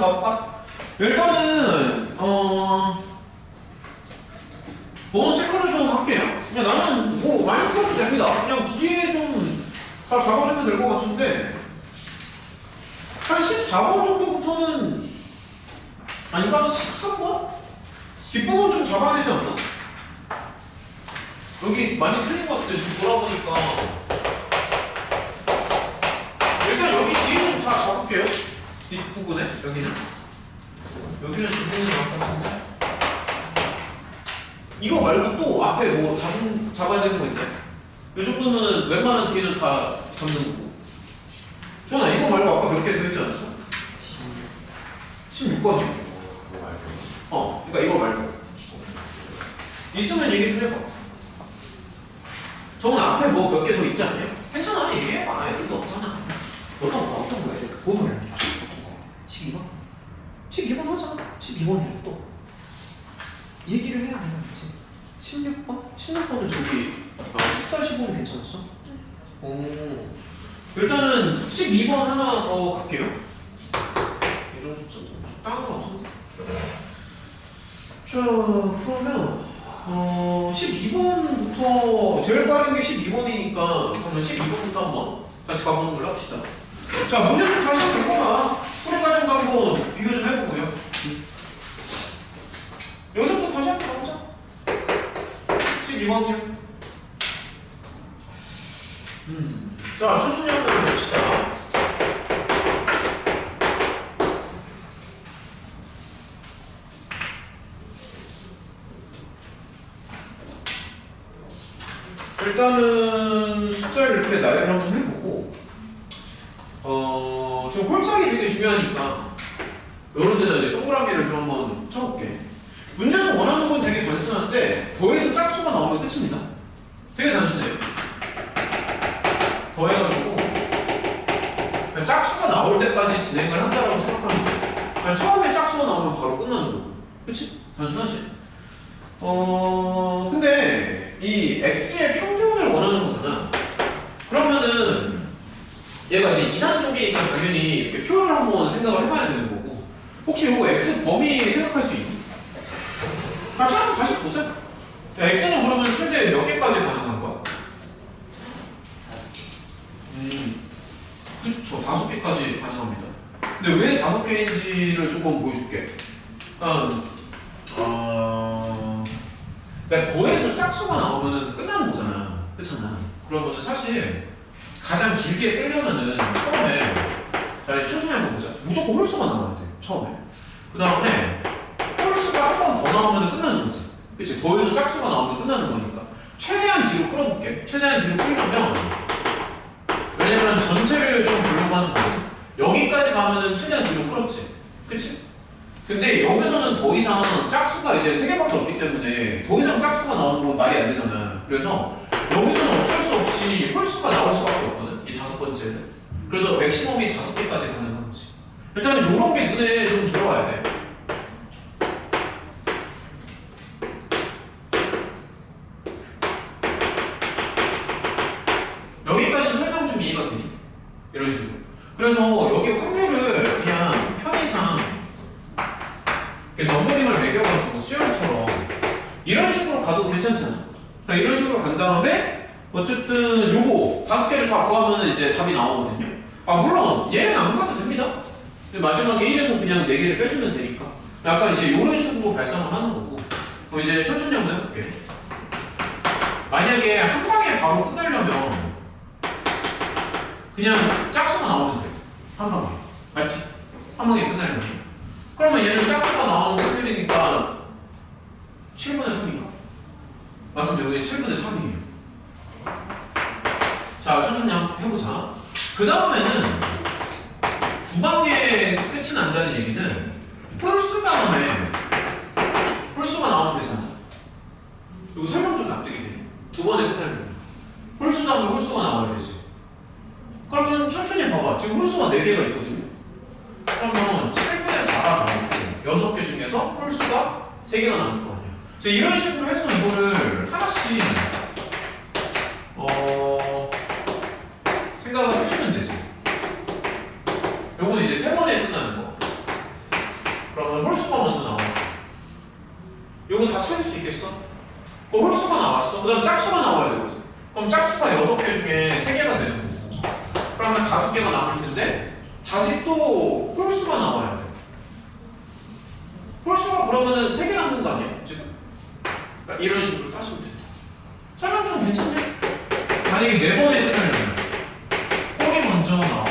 잡아볼까? 일단은 번호 체크를 좀 할게요. 그냥 나는 뭐 많이 풀어도 됩니다. 그냥 뒤에 좀 다 잡아주면 될 것 같은데 한 14번 정도부터는 아닌가? 13번? 뒷부분 좀 잡아야 되지 않나? 여기 많이 틀린 것 같은데 지금 돌아보니까 일단 여기 뒤에는 다 잡을게요. 뒷부분에 여기는 뒷부분이 나올 것 같은데 이거 말고 또 앞에 뭐 잡아야 되는 거 있나요? 이 정도면 웬만한 뒤에는 다 잡는 거고. 주원아 이거 말고 아까 몇 개 더 있지 않았어? 16번이요? 그러니까 이거 말고 있으면 얘기 좀 해봐. 저는 앞에 뭐 몇 개 더 있지 않냐? 괜찮아 얘기해봐. 애들도 없잖아. 어떤 거야? 보면 알려줘. 어떤 거? 12번? 12번 하자. 12번이래 또 얘기를 해야 되나 그치? 16번? 16번은 저기 14, 15는 괜찮았어? 오 일단은 12번 하나 더 갈게요. 이 정도 적당한 거 같은데. 자 그러면 12번부터 제일 빠른 게 12번이니까 그러면 12번부터 한번 같이 가보는 걸로 합시다. 자 문제 좀 다시 될 거나 풀이 과정도 한번 비교 좀 해보고요. 여기서부터 다시 한번 가보자. 12번이요. 자 천천히 한번 해봅시다. 일단은 숫자를 이렇게 나열을 한번 해보고 지금 홀짝이 되게 중요하니까 이런 데다 이제 동그라미를 좀 한번 쳐볼게. 문제에서 원하는 건 되게 단순한데 더해서 짝수가 나오면 끝입니다. 되게 단순해요. 더해가지고 그냥 짝수가 나올 때까지 진행을 한다라고 생각하면 돼요. 그냥 처음에 짝수가 나오면 바로 끝나는 거고. 그치? 단순하지? 근데 이 x의 평균을 원하는 거잖아. 그러면은 얘가 이제 이산 쪽이니까 당연히 이렇게 표를 한번 생각을 해봐야 되는 거고. 혹시 이거 x 범위 생각할 수 있니? 같이 한번 다시 보자. 야, x는 그러면 최대 몇 개까지 가능한 거야? 그쵸, 5개까지 가능합니다. 근데 왜 5개인지를 조금 보여줄게. 그러니까 더해서 짝수가 나오면은 끝나는 거잖아. 그렇잖아. 그러면은 사실 가장 길게 끌려면은 처음에 자, 천천히 한번 보자. 무조건 홀수가 나와야 돼. 처음에. 그 다음에 홀수가 한 번 더 나오면 끝나는 거지. 그치? 더해서 짝수가 나오면 끝나는 거니까. 최대한 뒤로 끌어볼게. 최대한 뒤로 끌려면 왜냐면 전체를 좀 보려고 하는 거거든. 여기까지 가면은 최대한 뒤로 끌었지. 그치? 근데 여기서는 더 이상 짝수가 이제 3개밖에 없기 때문에 더 이상 짝수가 나오는 건 말이 안 되잖아. 그래서 여기서는 어쩔 수 없이 홀수가 나올 수밖에 없거든. 이 5번째는. 그래서 맥시멈이 5개까지 가능한 거지. 일단은 이런 게 눈에 좀 들어와야 돼. 여기까지는 설명 좀 이해가 되니? 이런 식으로. 그래서 여기 확률을 그냥 편의상 넘버링을 매겨가지고 수열처럼 이런 식으로 가도 괜찮잖아. 이런 식으로 간 다음에 어쨌든 요거 5개를 다 구하면 이제 답이 나오거든요. 물론 얘는 안 가도 됩니다. 근데 마지막에 1에서 그냥 4개를 빼주면 되니까 약간 이제 이런 식으로 발상을 하는 거고. 그럼 이제 천천히 한번 해볼게. 만약에 한 방에 바로 끝내려면 그냥 짝수가 나오면 돼요. 한 방에. 맞지? 한 방에 끝내려면. 그러면 얘는 짝수가 나오는 확률이니까 7분의 3인가? 맞습니다. 여기 7분의 3이에요. 자, 천천히 한번 해보자. 그 다음에는 두 방에 끝이 난다는 얘기는 홀수 다음에 홀수가 나오면 되잖아. 이거 설명 좀 납득이 돼. 두 번에 끝나려면 홀수 다음에 홀수가 나와야 되지. 그러면 천천히 봐봐. 지금 홀수가 4개가 있거든요. 그러면 7분의 4가 나오고 6개 중에서 홀수가 3개가 남을 거 아니야. 이런 식으로 해서 이거를 하나씩 생각을 해주면 되지. 요거는 이제 3번에 끝나는 거. 찾을 수 있겠어? 홀수가 나왔어. 그 다음 짝수가 나와야 되거든. 그럼 짝수가 6개 중에 3개가 되는 거고. 그러면 5개가 남을 텐데 다시 또 홀수가 나와야 돼. 홀수가 그러면은 3개 남는 거 아니야? 지금? 그러니까 이런 식으로 따시면 된다. 설명 좀 괜찮네? 만약에 4번에 끝나려면 홀이 먼저 나오고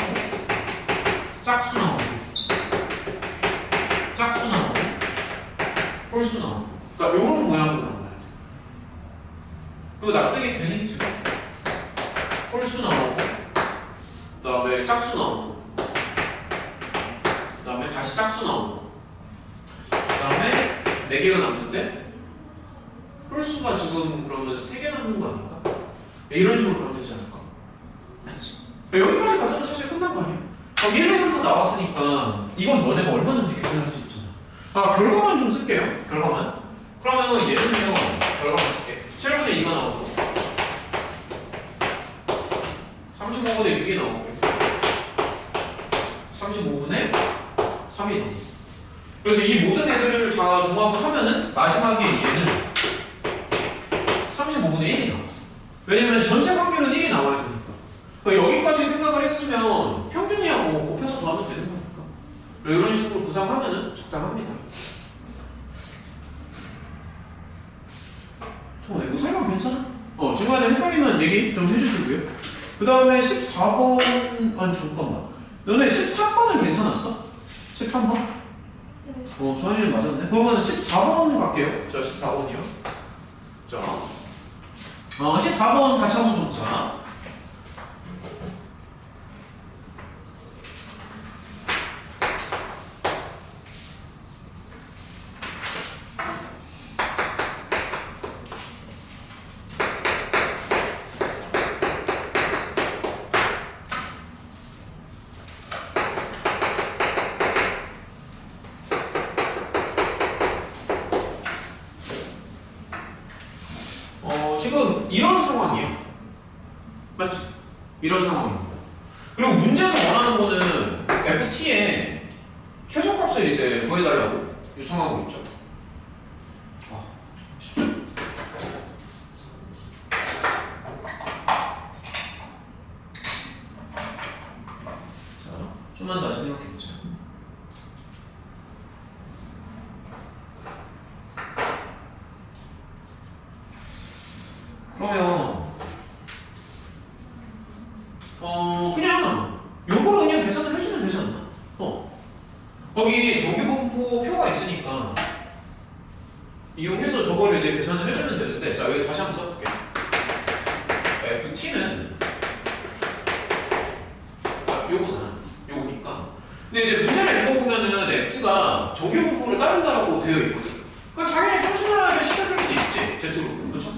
짝수 나오고 짝수 나오고 홀수 나오고 그러니까 이런 모양으로 나와야 돼. 그리고 납득이 되니 지금? 홀수 나오고 그 다음에 짝수 나오고 그 다음에 다시 짝수 나오고 그 다음에 4개가 남는데 홀수가 지금 그러면 3개 남는 거 아닐까? 이런 식으로 그러면 되지 않을까? 맞지? 여기까지 갔으면 사실 끝난 거 아니야? 그럼 1, 2, 3, 4 나왔으니까 이건 너네가 얼마든지 계산할 수 있잖아. 아, 결과만 좀 쓸게요. 결과만. 그러면 얘는요, 결과만 쓸게. 7분의 2가 나오고 35분의 6이 나오고 35분의 3이 나오고 그래서 이 모든 애들을 다 종합을 하면은 마지막에 얘는 35분의 1이 나와. 왜냐면 전체 확률은 1이 나와야 되니까. 여기까지 생각을 했으면 평균이하고 곱해서 더하면 되는 거니까. 이런 식으로 구상하면은 적당합니다. 이거 설명 괜찮아? 중간에 헷갈리면 얘기 좀 해주시고요. 그 다음에 14번, 아니 잠깐만. 너네 13번은 괜찮았어? 13번? 주한이는 맞았네. 그러면 14번 갈게요. 자, 14번이요. 자, 14번 같이 한번 좀 보자. 지금 이런 상황이에요. 맞지? 이런 상황입니다. 그리고 문제에서 원하는 거는 FT의 최소값을 이제 구해달라고 요청하고 있죠. 자, 좀만 다시 생각해보자. 그러면 그냥 요거를 그냥 계산을 해주면 되지 않나? 거기 정규분포 표가 있으니까 이용해서 저거를 이제 계산을 해주면 되는데 자 여기 다시 한번 써볼게. FT는 요거잖아. 요거니까. 근데 이제 문제를 읽어보면은 X가 정규분포를 따른다라고 되어 있거든. 그러니까 당연히 표준화를 시켜줄 수 있지. Z로. 그렇죠?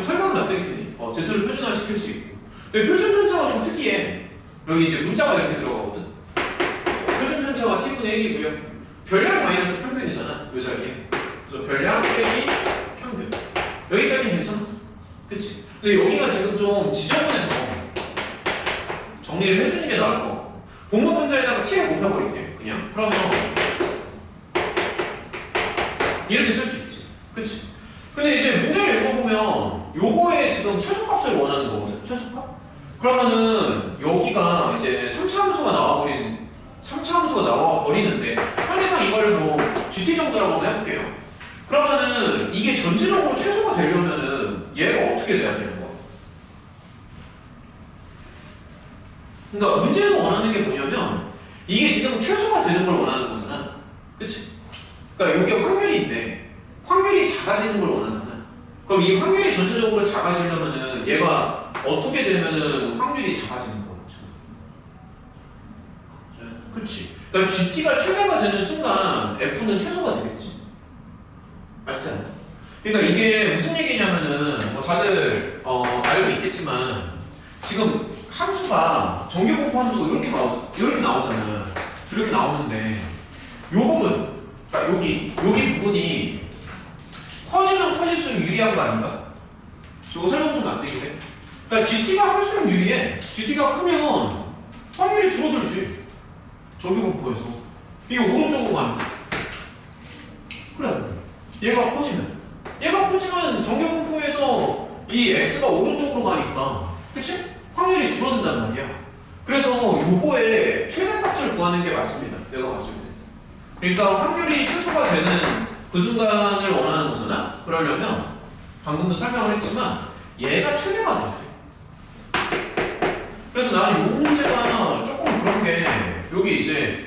설명은 납득이 되니? Z를 표준화 시킬 수 있고. 근데 표준 편차가 좀 특이해. 여기 이제 문자가 이렇게 들어가거든. 표준 편차가 T분의 1이고요. 별량 마이너스 평균이잖아. 이 자리에. 그래서 별량 빼기 평균. 여기까지는 괜찮아. 그치? 근데 여기가 지금 좀 지저분해서 정리를 해주는 게 나을 것 같고. 분모 분자에다가 T를 곱해버릴게. 그냥. 그러면 이렇게 쓸 수 있지. 그치? 근데 이제 문제를 읽어보면 요거에 지금 최소값을 원하는 거거든. 최소값? 그러면은 여기가 이제 3차 함수가 나와버리는데 현재상 이걸 뭐 GT 정도라고 한번 해볼게요. 그러면은 이게 전체적으로 최소가 되려면은 얘가 어떻게 돼야 되는 거야? 그러니까 문제에서 원하는 게 뭐냐면 이게 지금 최소가 되는 걸 원하는 거잖아. 그치? 그러니까 여기가 확률인데 확률이 작아지는 걸 원하잖아. 그럼 이 확률이 전체적으로 작아지려면은 얘가 어떻게 되면은 확률이 작아지는 거죠? 그치? 그러니까 GT가 최대가 되는 순간 F는 최소가 되겠지. 맞지 않아? 그러니까 이게 무슨 얘기냐면은 뭐 다들 알고 있겠지만 지금 함수가 정규분포 함수가 이렇게 나오잖아. 이렇게 나오는데 요 부분, 그러니까 여기 부분이 커지면 커질수록 유리한 거 아닌가? 이거 설명 좀 안 되겠네. 그러니까 GT가 클수록 유리해. GT가 크면 확률이 줄어들지. 정규분포에서. 이게 오른쪽으로 가는 거야. 그래. 얘가 커지면 정규분포에서 이 x가 오른쪽으로 가니까 그치? 확률이 줄어든단 말이야. 그래서 요거의 최대값을 구하는 게 맞습니다. 내가 봤을 때. 그러니까 확률이 최소가 되는 그 순간을 원하는 거잖아. 그러려면 방금도 설명을 했지만 얘가 최대가 돼야 돼. 그래서 나는 요 문제가 조금 그런 게 여기 이제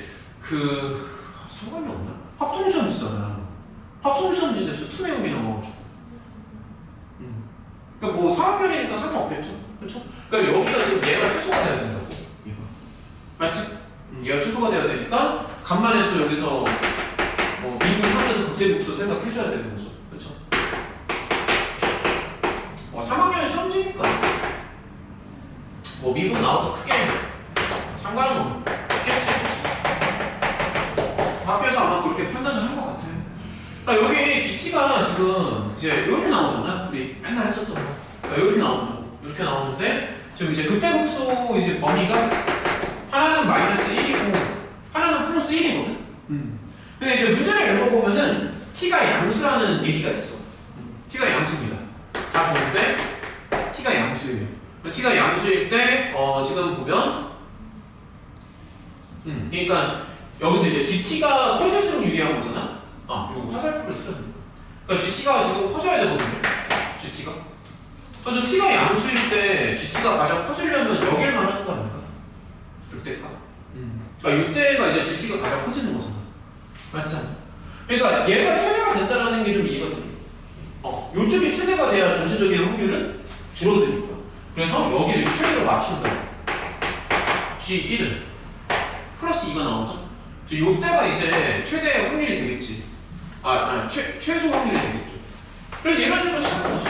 상관이 없나? 합동 시험지잖아. 합동 시험지인데 수투 내용이 나와가지고. 그러니까 뭐 4학년이니까 상관없겠죠. 그렇죠? 그러니까 여기가 지금 얘가 최소가 돼야 된다고. 얘가. 맞지? 얘가 최소가 돼야 되니까 간만에 또 여기서 미분하면서 극대복수 생각해줘야 되는 거죠. 그렇죠? 3학년 시험지니까 미분 나와도 크게 상관은 없겠지. 학교에서 아마 그렇게 판단을 한 것 같아요. 그러니까 여기 GT가 지금 이제 이렇게 나오잖아. 우리 맨날 했었던 거. 그러니까 이렇게 나오는데 지금 이제 극대복수 이제 범위가 하나는 마이너스 1이고 하나는 플러스 1이거든. 근데 이제 문제를 읽어보면은 t가 양수라는 얘기가 있어. t가 양수입니다. 다 좋은데 t가 양수예요. t가 양수일 때 지금 보면 그러니까 여기서 이제 GT가 커질수록 유리한 거잖아. 이거 화살표를 틀었네. 그러니까 GT가 지금 커져야 되거든요. GT가. 그래서 t가 양수일 때 GT가 가장 커지려면 여기를만 하는 거 아닙니까? 그때가. 그러니까 이때가 이제 GT가 가장 커지는 거잖아. 맞지 않아? 그러니까 얘가 최대가 된다라는 게 좀 이해가 돼. 요쪽이 최대가 돼야 전체적인 확률은 줄어드니까. 그래서 여기를 최대로 맞춘다. G1은 플러스 2가 나오죠? 요때가 이제 최대 확률이 되겠지. 최소 확률이 되겠죠. 그래서 이런 식으로 찾는 거죠.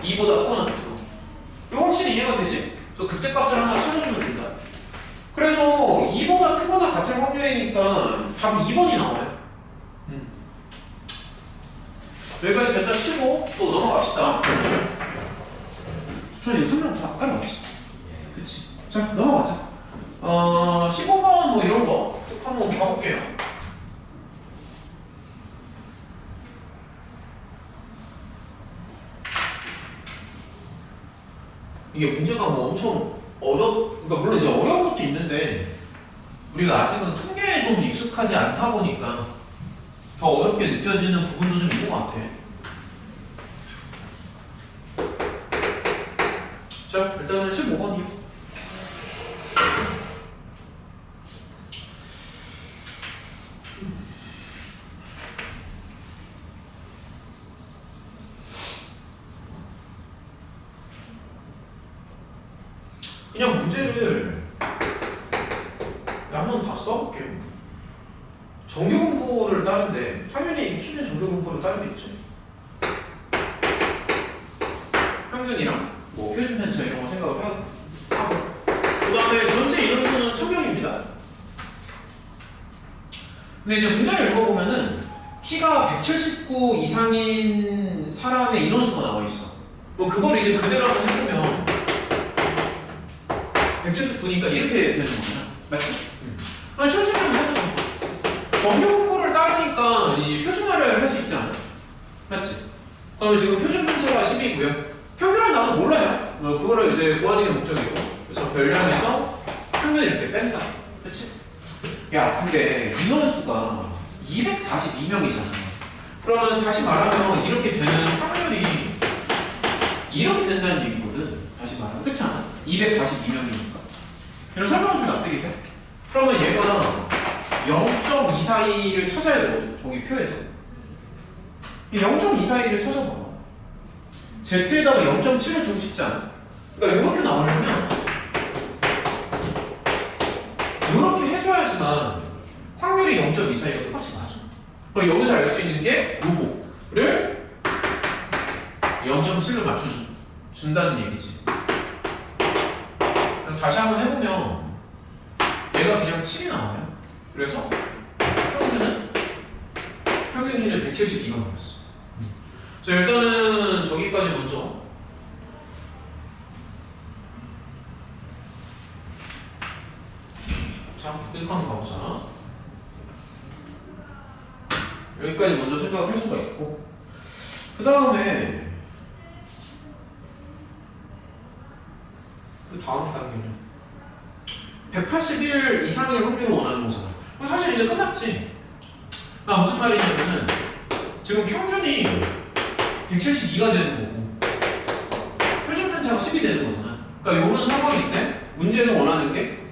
2보다 크거나 같은 거. 이거 확실히 이해가 되지? 그래서 그때 값을 하나 찾아주면 된다. 그래서 2보다 크거나 같은 확률이니까 답이 2번이 나와요. 여기까지 일단 치고 또 넘어갑시다. 저는 이거 설명 다 까먹었지. 그치? 자, 넘어가자. 15번 이런 거 쭉 한번 봐볼게요. 이게 문제가 엄청 그러니까 물론 이제 어려운 것도 있는데 우리가 아직은 통계에 좀 익숙하지 않다 보니까 더 어렵게 느껴지는 부분도 좀 있는 것 같아. 자, 일단은 15번이요. 그냥 문제를 한번 다 써볼게요. 정규분포를 따른데 당연히 키는 정규분포를 따르겠지. 평균이랑 표준 편차 이런 거 생각을 하고 그 다음에 전체 인원수는 1000명입니다. 근데 이제 문제를 읽어보면은 키가 179 이상인 사람의 인원수가 나와 있어. 그걸 이제 그대로 한번 해보면 179니까 이렇게 되는 거잖아. 맞지? 천천히 한번 해보자. 정규분포를 따르니까 이 표준화를 할 수 있잖아. 맞지? 그럼 지금 표준 편차가 10이고요. 평균을 나도 몰라요. 그거를 이제 구하는 게 목적이고. 그래서 별량에서 평균을 이렇게 뺀다. 그치? 야, 근데 인원수가 242명이잖아. 그러면 다시 말하면 이렇게 되는 확률이 이렇게 된다는 얘기거든. 다시 말하면. 그렇지 않아? 242명이니까. 이런 설명은 좀 납득이 돼? 그러면 얘가 0.242를 찾아야 되거든. 저기 표에서. 이 0.242를 찾아봐. Z에다가 0.7을 주고 싶지 않아? 그러니까 이렇게 나오려면 이렇게 해줘야지만 확률이 0.242가 똑같이 맞아. 그럼 여기서 알 수 있는 게 요거를 0.7로 맞춰준다는 얘기지. 그럼 다시 한번 해보면 얘가 그냥 7이 나와요. 그래서 평균 키는 172가 나왔어. 자, 일단은 저기까지 먼저 자, 계속 한번 가보자. 여기까지 먼저 생각을 할 수가 있고, 그 다음에 그 다음 단계는 181 이상의 확률을 원하는 거잖아. 그럼 사실 이제 끝났지. 나 무슨 말이냐면은 지금 평균이 172가 되는 거고 표준 편차가 10이 되는 거잖아. 그러니까 이런 상황인데 문제에서 원하는 게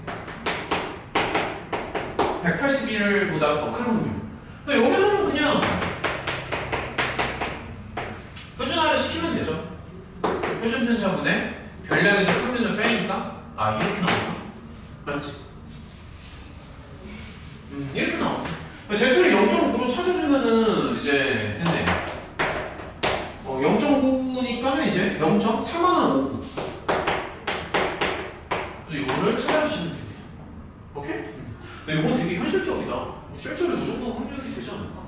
181보다 더 큰 확률. 그러니까 여기서는 그냥 표준화를 시키면 되죠. 표준 편차분의 별량에서 평균을 빼니까 이렇게 나오나? 맞지? 이렇게 나와. Z를 0.9로 찾아주면은 이제 됐네. 0.9니까는 이제 0.459. 이거를 찾아주시면 됩니다. 오케이? 근데 이건 되게 현실적이다. 실제로 이 정도 확률이 되지 않을까?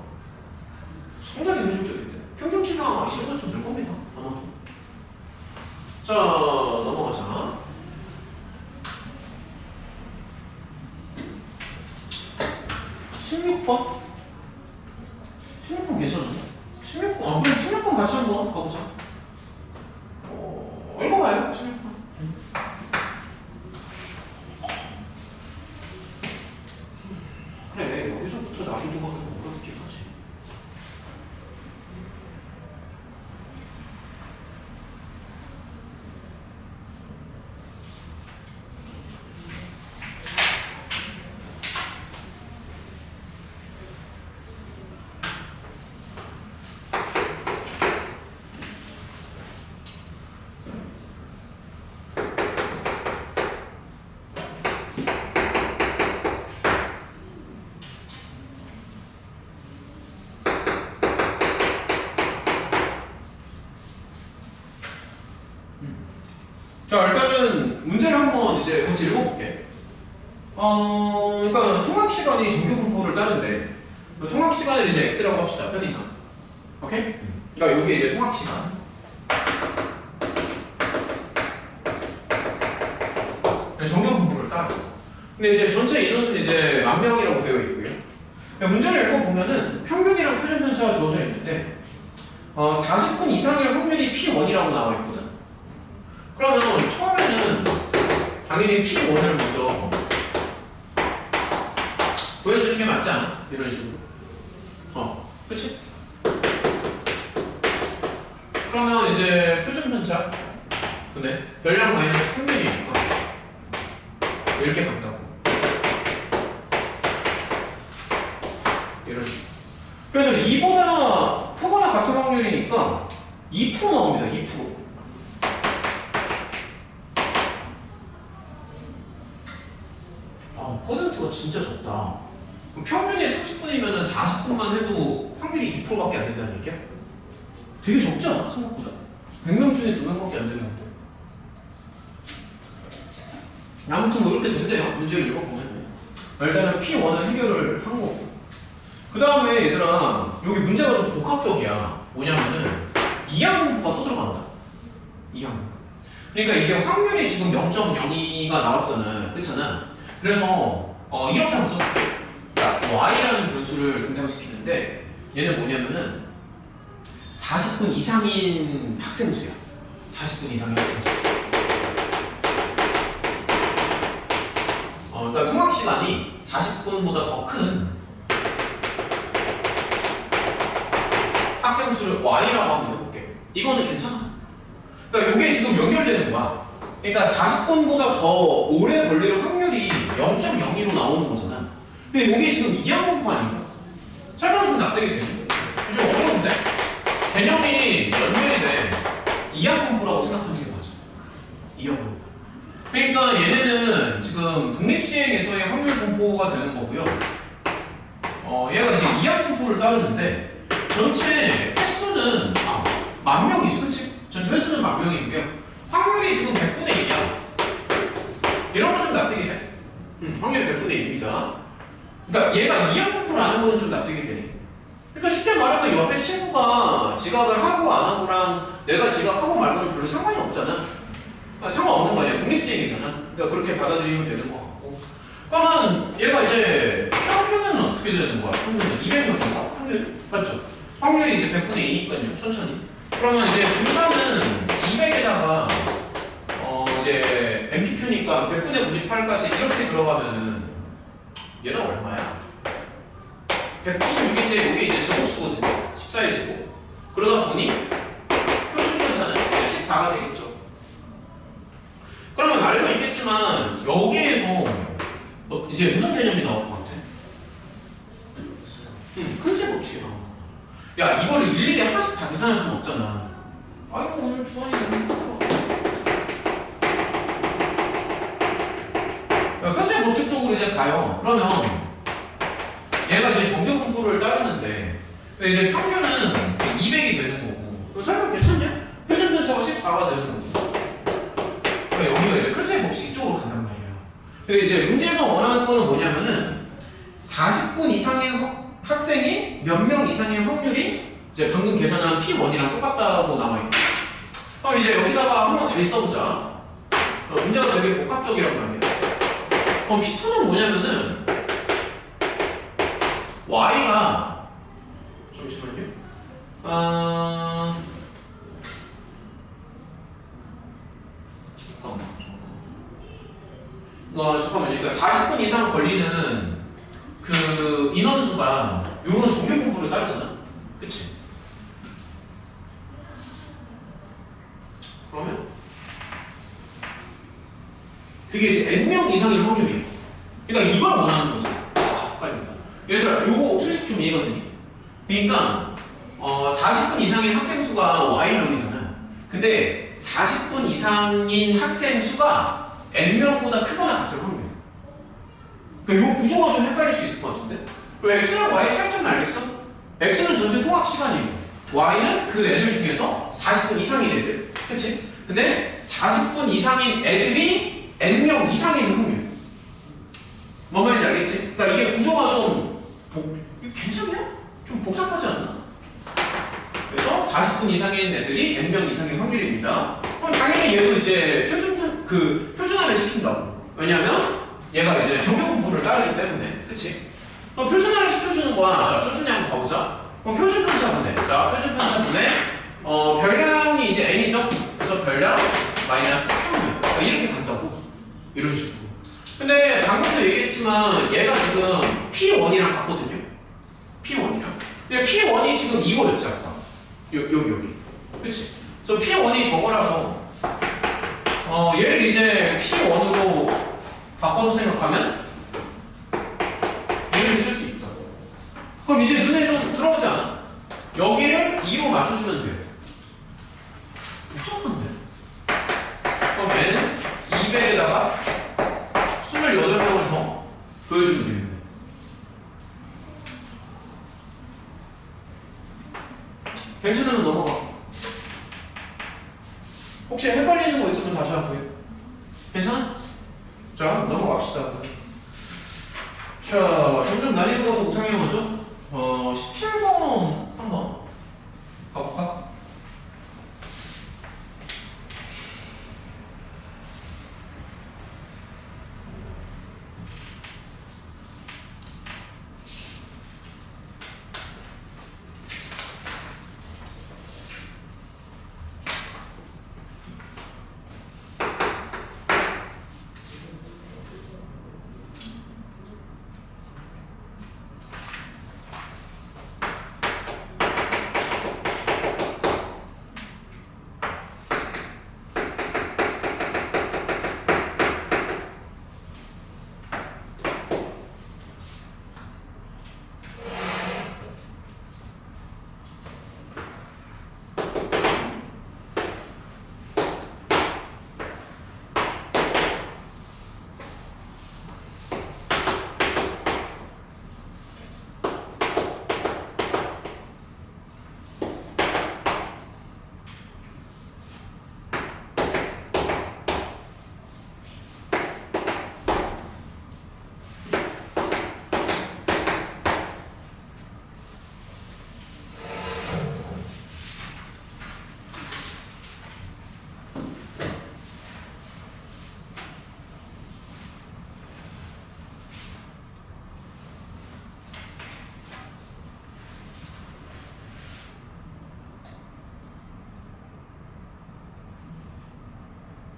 상당히 현실적인데. 평균치가 이 정도쯤 될 겁니다. 아마도. 자, 넘어가자. 16번? 16번 괜찮은데? 16번, 그럼 16번 같이 한번 가보자. 읽어봐요, 16번. 그래, 여기서부터 난이도가 좀 어렵긴 하지. 자, 일단은 문제를 한번 이제 같이 읽어볼게. 그러니까 통학 시간이 정규 분포를 따른데 통학 시간을 이제 x라고 합시다. 편의상. 오케이? 그러니까 여기 이제 통학 시간. 정규 분포를 따라. 근데 이제 전체 인원수는 이제 10,000명이라고 되어 있고요. 문제를 읽어보면은 평균이랑 표준 편차가 주어져 있는데 40분 이상일 확률이 P1이라고 나와 있거든. 그러면 처음에는 당연히 P1을 먼저 구해주는 게 맞지 않아? 이런 식으로. 그치? 그러면 이제 표준 편차 분의 별량 마이너스 평균이니까 이렇게 간다고. 이런 식으로. 그래서 2보다 크거나 같은 확률이니까 2% 나옵니다. 2%. 퍼센트가 진짜 적다. 평균이 30분이면 40분만 해도 확률이 2%밖에 안 된다는 얘기야? 되게 적지 않아? 생각보다. 100명 중에 2명밖에 안 되는 건데. 아무튼 뭐 이렇게 된대요. 문제를 읽어보면. 일단은 P1은 해결을 한 거고. 그 다음에 얘들아, 여기 문제가 좀 복합적이야. 뭐냐면은 이항분포가 또 들어간다. 이항분포. 그러니까 이게 확률이 지금 0.02가 나왔잖아. 그렇잖아. 그래서 이렇게 하면서 y라는 변수를 등장시키는데 얘는 뭐냐면은 40분 이상인 학생 수야. 40분 이상인 학생 수. 그러니까 통학 시간이 40분보다 더 큰 학생 수를 y라고 한번 해볼게. 이거는 괜찮아. 그러니까 이게 지금 연결되는 거야. 그러니까 40분보다 더 오래 걸릴 확률이 0.02로 나오는 거잖아. 근데 이게 지금 이항분포 아닌가? 설명 좀 납득이 되네. 좀 어려운데? 개념이 연결이 돼. 이항분포라고 생각하는 게 맞아. 이항분포. 그러니까 얘네는 지금 독립시행에서의 확률 분포가 되는 거고요. 얘가 이제 이항분포를 따르는데 전체 횟수는 10,000명이지, 그치? 전체 횟수는 10,000명이고요. 확률이 지금 100분의 1이야. 이런 건 좀 납득이 돼. 확률이 100분의 1입니다. 그러니까 얘가 이항분포라는 거는 좀 납득이 되네. 그러니까 쉽게 말하면 옆에 친구가 지각을 하고 안 하고랑 내가 지각하고 말고는 별로 상관이 없잖아. 그러니까 상관없는 거 아니야. 독립시행이잖아. 그러니까 그렇게 받아들이면 되는 거 같고. 그러면 얘가 이제 평균은 어떻게 되는 거야? 평균은 200명인가? 평균? 맞죠? 확률이 이제 100분의 2니까요. 천천히. 그러면 이제 분산은 200에다가 이제 MPQ니까 100분의 98까지 이렇게 들어가면은 얘는 얼마야? 196인데 이게 이제 제곱수거든요. 14의 제곱. 그러다 보니 표준 편차는 14가 되겠죠. 그러면 알고 있겠지만 여기에서 이제 무슨 개념이 나올 것 같아? 큰 제곱치야. 야 이거를 일일이 하나씩 다 계산할 수는 없잖아. 아이고 오늘 주원이 너무 힘들어. 큰 제곱치 쪽으로 이제 가요. 그러면 얘가 이제 정규 분포를 따르는데 이제 평균은 200이 되는 거고 설마 괜찮냐? 표준 편차가 14가 되는 거고 그래 여기가 이제 큰 제곱치 이쪽으로 간단 말이야. 근데 이제 문제에서 원하는 거는 뭐냐면은 40분 이상의 학생이 몇 명 이상의 확률이 이제 방금 계산한 P1이랑 똑같다고 나와있고 이제 여기다가 한번 다시 써보자. 문제가 되게 복합적이란 말이야. 그럼 P2는 뭐냐면은 Y가 잠시만요. 잠깐만요. 그러니까 40분 이상 걸리는 그 인원수가 요런 정규 분포를 따르잖아. 그치? 그러면 그게 이제 N명 이상일 확률이야. 그러니까 이걸 원하는 거지. 헷갈린다. 얘들아, 요거 수식 좀 이해가 되니? 그러니까 40분 이상인 학생 수가 Y명이잖아. 근데 40분 이상인 학생 수가 N명보다 크거나 같을 확률. 그러니까 요 구조가 좀 헷갈릴 수 있을 것 같은데? 그리고 X랑 Y 차이점은 알겠어? X는 전체 통학 시간이고 Y는 그 애들 중에서 40분 이상인 애들. 그치? 근데 40분 이상인 애들이 N명 이상인 확률. 뭔 말인지 알겠지? 그러니까 이게 구조가 좀 괜찮냐? 좀 복잡하지 않나? 그래서 40분 이상인 애들이 N명 이상인 확률입니다. 그럼 당연히 얘도 이제 표준화를 시킨다고. 왜냐면 얘가 이제 정규 분포를 따르기 때문에. 그치? 그럼 표준화를 시켜주는 거야. 자, 천천히 한번 가보자. 그럼 표준 편차분해. 자, 표준 편차분해. 별량이 이제 N이죠? 그래서 별량 마이너스 Q면. 그러니까 이렇게 간다고. 이런 식으로. 근데 방금도 얘기했지만 얘가 지금 P1이랑 같거든요. P1이랑. 근데 P1이 지금 이거였지 아까. 여기. 그치? 그래서 P1이 저거라서 얘를 이제 P1으로 바꿔서 생각하면 얘를 쓸 수 있다. 그럼 이제 눈에 좀 들어오지 않아? 여기를 2로 맞춰주면 돼요. 복잡한데? 그럼 얘는 200에다가 28명을 더 보여주면 되겠네. 괜찮으면 넘어가. 혹시 헷갈리는 거 있으면 다시 하고요. 괜찮아? 자, 넘어갑시다. 자, 점점 난이도가 더 우상향하죠? 17번 한번 가볼까?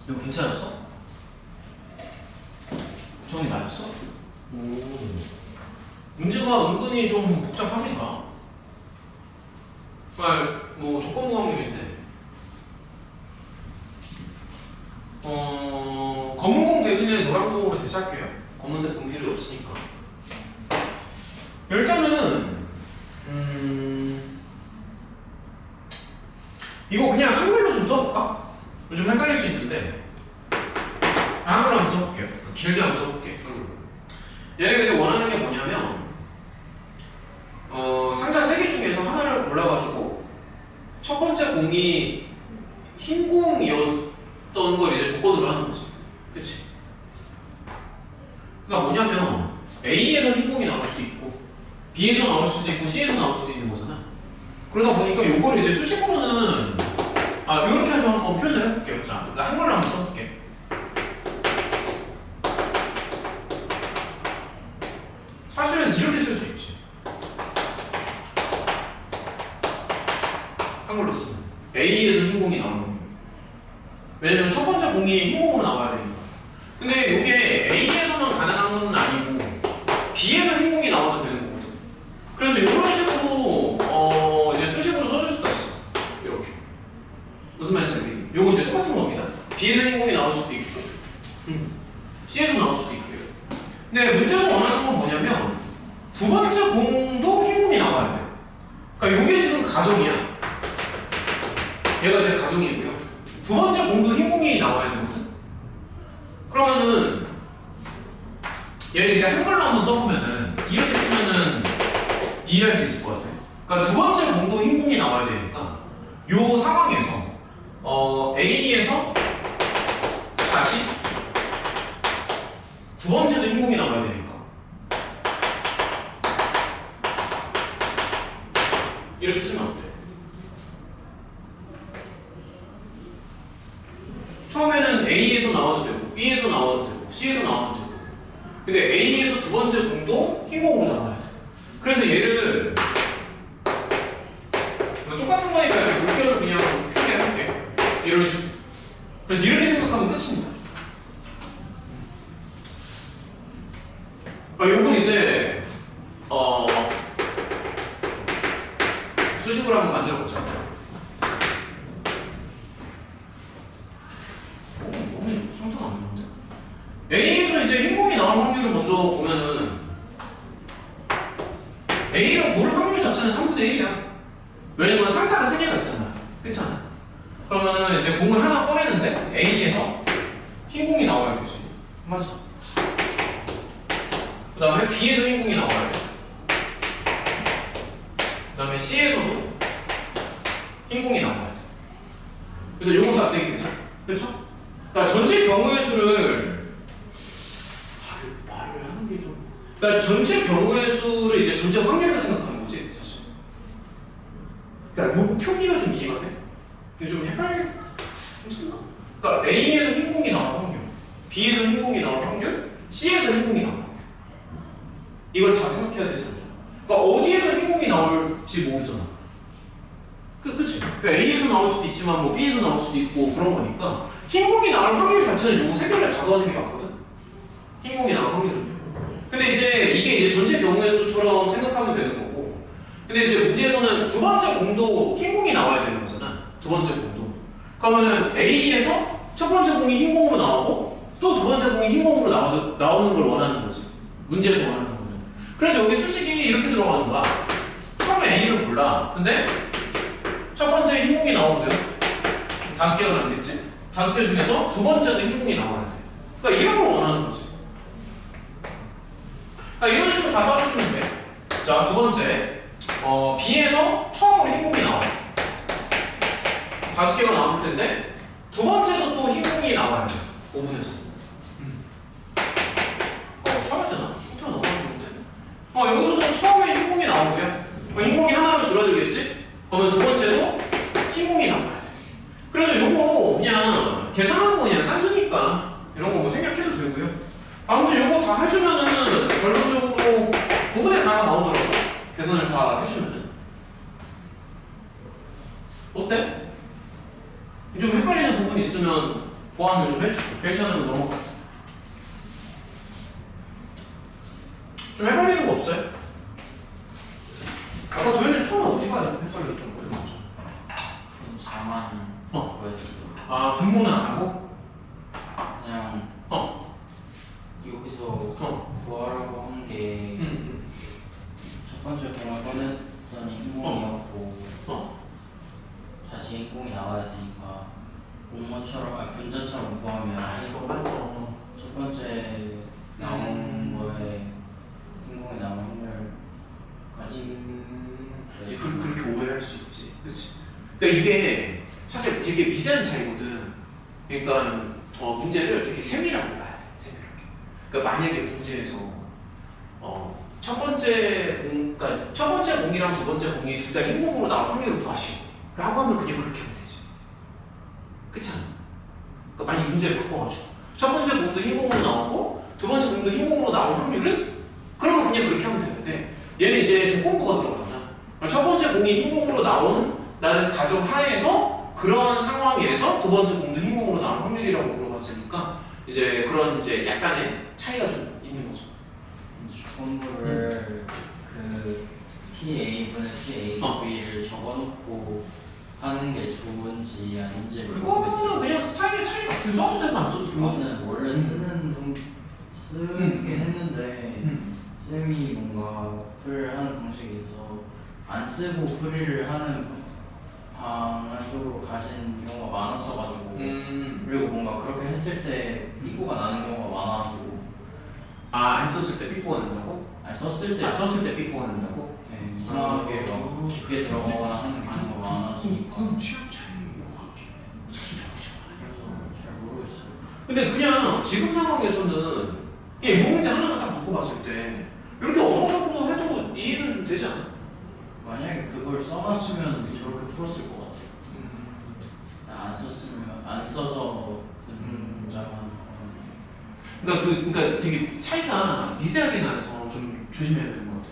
이거 괜찮았어? 정리 맞았어? 오. 문제가 은근히 좀 복잡합니다. 뭐 조건부 확률인데 검은 공 대신에 노란 공으로 대체할게요. 검은색 공 필요 없으니까. 일단은 이거 그냥 한글로 좀 써볼까? 좀 헷갈릴 수 있는데 한글로 한번 써볼게요. 길게 한번 써볼게. 얘가 이제 원하는 게 뭐냐면 상자 3개 중에서 하나를 골라가지고 첫 번째 공이 흰 공이었던 걸 이제 조건으로 하는 거지. 그치? 그러니까 뭐냐면 A에서 흰 공이 나올 수도 있고 B에서 나올 수도 있고 C에서 나올 수도 있는 거잖아. 그러다 보니까 요거를 이제 수식으로는 요렇게 좀 한번 표현을 해볼게요. 자, 나 한글로 한번 써볼게. 사실은 이렇게 쓸 수 있지. 한글로 쓰면 A에서 흰 공이 나오는 거예요. 왜냐면 첫 번째 공이 흰 공으로 나와야 되니까. 근데 이게 A에서만 가능한 건 아니고 B에서 흰 공이 나와도 되는 거거든. 그래서 이런 식으로 이제 수식으로 써줄 수가 있어. 이렇게. 무슨 말인지 알겠니? 요거 이제 똑같은 겁니다. B에서 흰 공이 나올 수도 있고 C에서 나올 수도 있고요. 근데 문제에서 원하는 건 뭐냐면 두 번째 공도 흰 공이 나와야 돼. 그러니까 요게 지금 가정이야. 얘가 제 가정이고요. 두 번째 공도 흰 공이 나와야 되거든. 그러면은 얘를 이제 한글로 한번 써보면은 이렇게 쓰면은 이해할 수 있을 것 같아요. 그러니까 두 번째 공도 흰 공이 나와야 되니까 요 상황에서 A에서 다시 두 번째도 흰 공이 나와야 되니까 이렇게 쓰면 어때? 처음에는 A에서 나와도 되고 B에서 나와도 되고 C에서 나와도 되고 근데 A에서 두 번째 공도 흰 공으로 나와야 돼. 그래서 얘를 똑같은 거니까 이렇게 물결을 그냥 표현해볼게. 이런 식으로. 그래서 이렇게 생각하면 끝입니다. 요건 이제 수식으로 한번 만들어보자. 너무 상태가 안 좋은데? A에서 이제 흰 공이 나올 확률을 먼저 보면은 A로 볼 확률 자체는 3분의 1이야. 왜냐면 상자가 3개가 있잖아. 그렇잖아. 그러면은 이제 공을 하나 꺼내는데 A에서 흰 공이 나와야 되지. 맞아. 그 다음에 B에서 흰 공이 나와야 돼. 그 다음에 C에서도 흰 공이 나와야 돼. 그래서 요거 다 되게 되죠. 그렇죠? 그러니까 전체 경우의 수를 말을 하는 게 좀. 그러니까 전체 경우의 수를 이제 전체 확률을 생각하는 거지 사실. 그러니까 요거 표기가 좀 이해가 돼? 근데 좀 헷갈려. 괜찮나? 그러니까 A에서 흰 공이 나올 확률, B에서 흰 공이 나올 확률, C에서 흰 공이 나올 확률. 이걸 다 생각해야 되잖아. 그러니까 어디에서 흰 공이 나올지 모르잖아. 그치? 그러니까 A에서 나올 수도 있지만 뭐 B에서 나올 수도 있고 그런 거니까 흰 공이 나올 확률 자체는 요거 세 개를 다 더하는 게 맞거든. 흰 공이 나올 확률은요. 근데 이제 이게 이제 전체 경우의 수처럼 생각하면 되는 거고. 근데 이제 문제에서는 두 번째 공도 흰 공이 나와야 되는 거잖아. 두 번째 공도. 그러면은 A에서 첫 번째 공이 흰 공으로 나오고 또 두 번째 공이 흰 공으로 나오는 걸 원하는 거지. 문제에서 원하는 거는. 그래서 여기 수식이 이렇게 들어가는 거야. 처음에 A를 골라. 근데 첫 번째 흰 공이 나오고요. 5개가 남겠지? 5개 중에서 두 번째도 흰 공이 나와야 돼. 그러니까 이런 걸 원하는 거지. 이런 식으로 다 따져주면 돼. 자, 두 번째. B에서 처음으로 흰 공이 나와. 5개가 나올 텐데, 두 번째도 또 흰 공이 나와야 돼. 5분에서. 처음에 되나? 호텔 너무 좋은데? 여기서도 처음에 흰 공이 나오고요. 흰 공이 하나로 줄어들겠지? 그러면 두 번째도 흰 공이 나와야 돼. 그래서 요거 그냥 계산하는 거 그냥 산수니까 이런 거 뭐 생략해도 되고요. 아무튼 요거 다 해주면은 결론적으로 9분의 4가 나오더라고. 계산을 다 해주면은. 어때? 좀 헷갈리는 부분이 있으면 보완을 좀 해주고 괜찮으면 넘어가. 좀 헷갈리는 거 없어요? 아까 도현이 처음에 어디가 헷갈렸던 거예요? 맞죠? 자만 뭐였어? 아 분모는 안 하고? 그냥 여기서 구하라고 한 게 첫 번째 공을 꺼냈더니 행공이었고 다시 행공이 나와야 되니까 공모처럼 분자처럼 구하면 첫 번째 나온 거에 행공이 나온 확률까지 이제 그렇게 오해할 수 있지, 그렇지? 그러니까 이게 사실 되게 미세한 차이거든. 그러니까 문제를 되게 세밀하게 봐야 돼, 세밀하게. 그러니까 만약에 문제에서 첫 번째 공, 그러니까 첫 번째 공이랑 두 번째 공이 둘 다 행공으로 나올 확률을 구하시고,라고 하면 그냥 그렇게 하면 되지. 그렇지 않아? 그러니까 만약 문제를 바꿔가지고 첫 번째 공도 행공으로 나오고 두 번째 공도 행공으로 나올 확률은 그러면 그냥 그렇게 하면 되는데 얘는 이제 조건부가 들어가잖아. 첫 번째 공이 행공으로 나온다는 가정 하에서 그런 상황에서 두 번째 공도 행공으로 나올 확률이라고 물어봤으니까 이제 그런 이제 약간의 차이가 좀 있는 거죠. 조건부를 그 PA분의 PAB를 적어놓고 하는 게 좋은지 아닌지 그거는 그냥 스타일의 차이 같아. 써도 되고 안 써도 되고. 그거는 원래 쓰긴 했는데 쌤이 뭔가 풀이를 하는 방식이 있어서 안 쓰고 풀이를 하는 방향 쪽으로 가신 경우가 많았어가지고 그리고 뭔가 그렇게 했을 때 삐꾸가 나는 경우가 많아가지고 안 썼을 때 삐꾸가 난다고? 아니 썼을 때 썼을 때 삐꾸가 난다고? 네, 이상하게 막 깊게 들어가거나 하는 경우가 많아지니까 그건 취향 차이인 것 같긴 해. 사실 저렇게 그래서 잘 모르겠어요. 근데 그냥 지금 상황에서는 그냥 이 문제 하나만 딱 놓고 봤을 때 이렇게 언어적으로 해도 이해는 좀 되지 않아? 만약에 그걸 써놨으면 저렇게 풀었을 것 같아요. 안 썼으면 안 써서 문자만 그러니까 되게 차이가 미세하게 나서 좀 조심해야 되는 것 같아.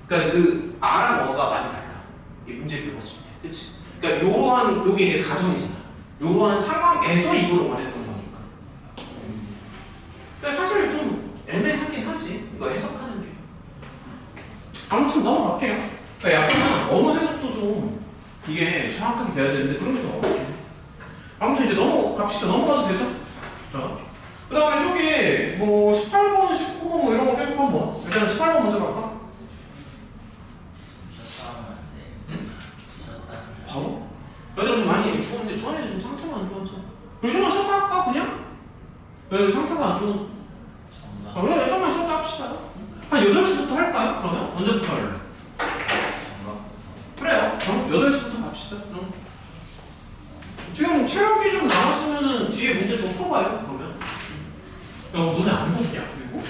그러니까 그 R랑 어가 많이 달라. 이 문제를 읽었을 때, 그렇지? 그러니까 요러한 요게 이제 가정이잖아. 요러한 상황에서 이걸 원했던 거니까. 그러니까 사실 좀 애매하긴 하지. 이거 해석하는 게. 아무튼 넘어갈게요. 그러니까 약간 언어 해석도 좀 이게 정확하게 돼야 되는데 그런 게 좀 어렵긴 해. 아무튼 이제 넘어갑시다. 넘어가도 되죠? 자. 그 다음에 저기 뭐 18번, 19번 뭐 이런 거 계속 한번 일단 18번 먼저 갈까? 바로? 애들 좀 많이 추웠는데 주한이는 지금 상태가 안 좋아서 요즘은 쉬었다 할까 그냥? 왜 상태가 안 좋은 그래 좀만 쉬었다 합시다. 한 8시부터 할까요? 그러면? 언제부터 할래? 그래요. 그럼 8시부터 갑시다. 지금 체력이 좀 남았으면은 뒤에 문제 더 풀어봐요. 그러면 야 너네 안 덥냐? 그리고?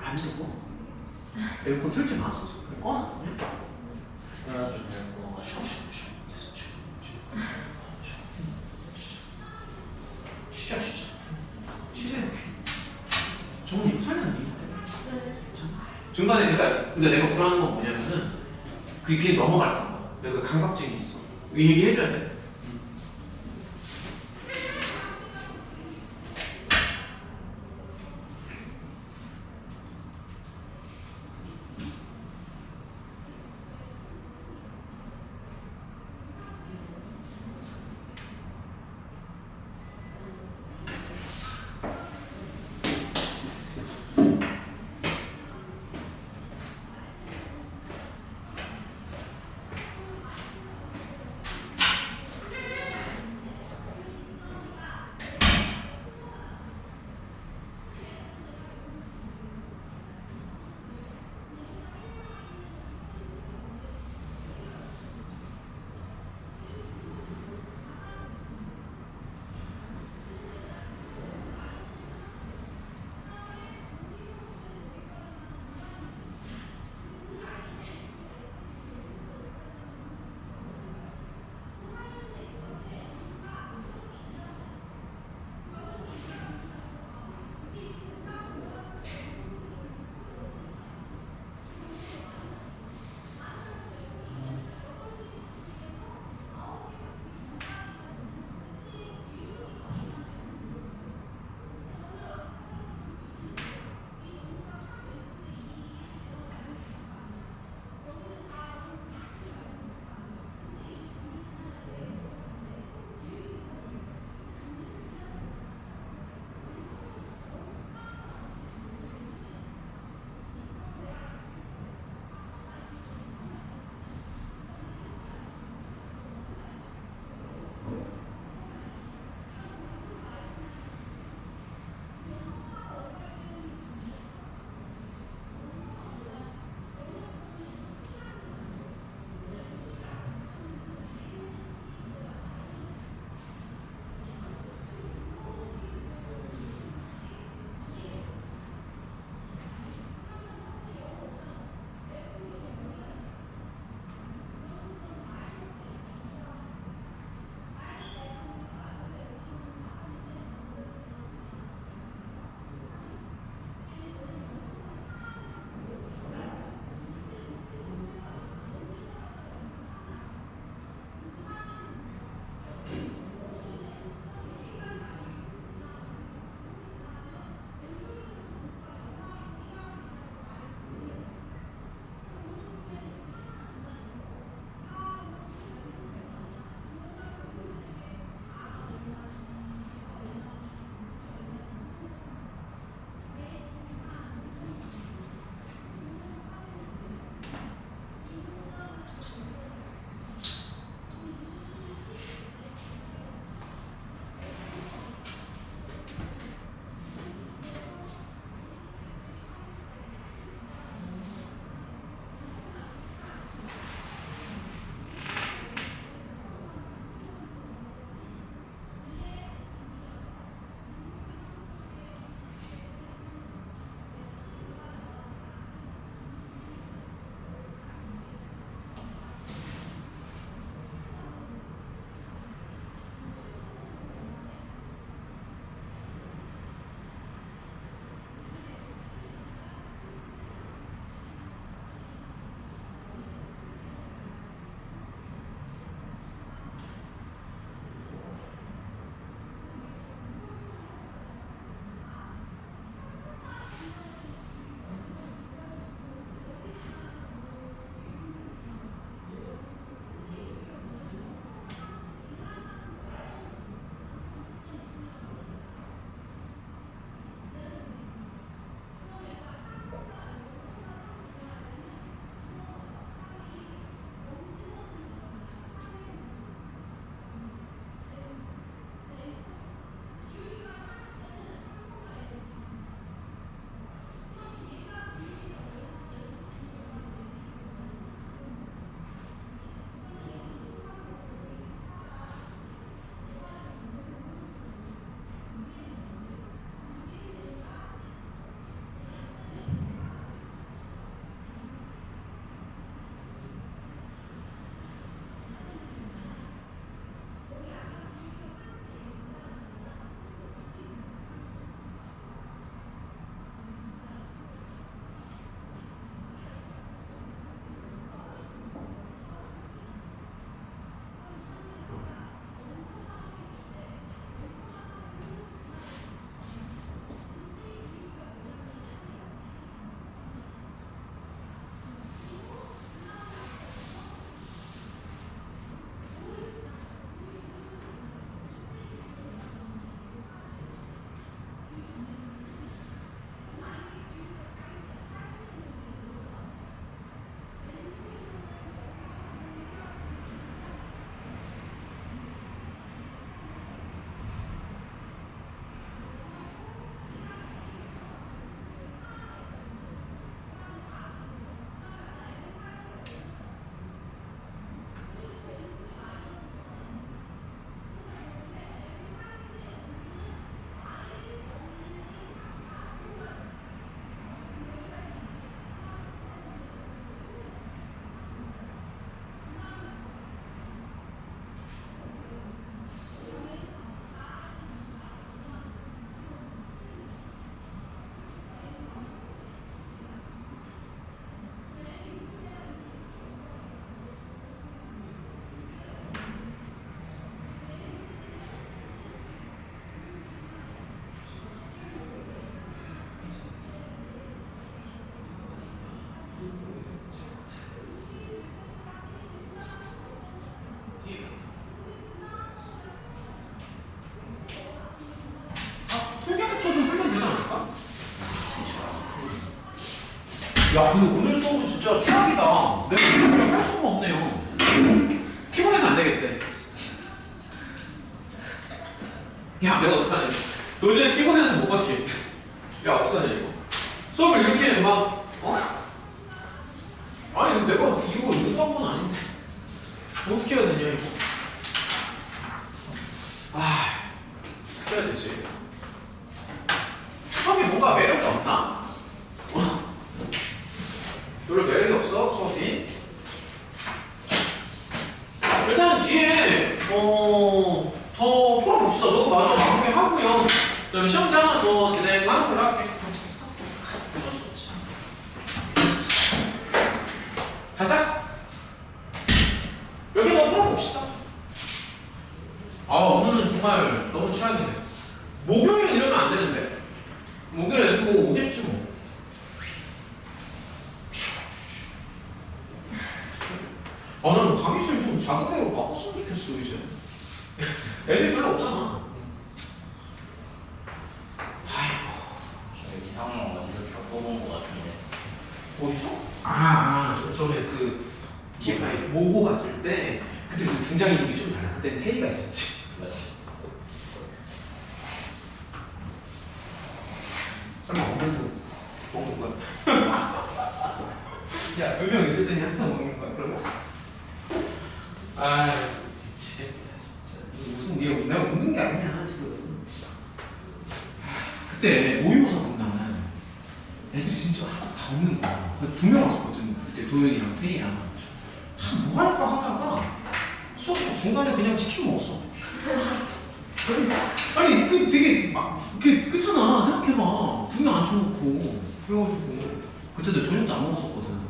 안 되고 에어컨 틀지 마. 그냥 꺼놔. 그래가지고 될거 쉬세요. 정훈이 이거 설명 이거 중간에 그러니까 근데 내가 불안한 건 뭐냐면은 그게 넘어갈까 봐. 내가 강박증이 있어. 이거 얘기해줘야 돼. 야, 근데 오늘 수업은 진짜 최악이다. 내가 이걸 할 수가 없네요. 피곤해서 안 되겠대. 야, 내가 어떡하냐. 도저히 피곤해서 못 버티겠대. 야, 어떡하냐, 이거. 수업을 이렇게 막, 아니, 내가 이거 의도한 건 아닌데. 어떻게 해야 되냐, 이거. 어떻게 해야 되지? 수업이 뭔가 매력이 없나? 별로 매력이 없어, 수업이? 일단 뒤에 더 풀어봅시다. 저거 마저 마무리하고요. 그다음에 시험지 하나 더 진행하는 걸로 할게. 됐어? 어쩔 수 없지. 가자. 여기 더 풀어봅시다. 오늘은 정말 너무 최악이네. 목요일은 이러면 안 되는데. 목요일에 뭐 오겠지 뭐. 나는 강의실 좀 작은 데로 바꿨으면 좋겠어, 이제. 애들 별로 없잖아. 저 이상한 거 어디서 겪어본 것 같은데. 어디서? 저번에 기억나요? 모고 갔을 때, 그때 그 등장인물이 좀 달라. 그때는 테이가 있었지. 맞지. 설마 오늘도 먹는 거야? 야, 2명 있을 때는 항상 먹는 거야, 그러면? 미치겠다, 진짜. 무슨, 내가 웃는 게 아니야, 지금. 그때 모의고사 끝나면 애들이 진짜 다 웃는 거야. 2명 왔었거든. 그때 도현이랑 태희랑. 뭐 할까 하다가 수업 중간에 그냥 치킨 먹었어. 아니 되게 그렇잖아. 생각해봐. 2명 앉혀놓고 그래가지고 그때도 저녁도 안 먹었었거든.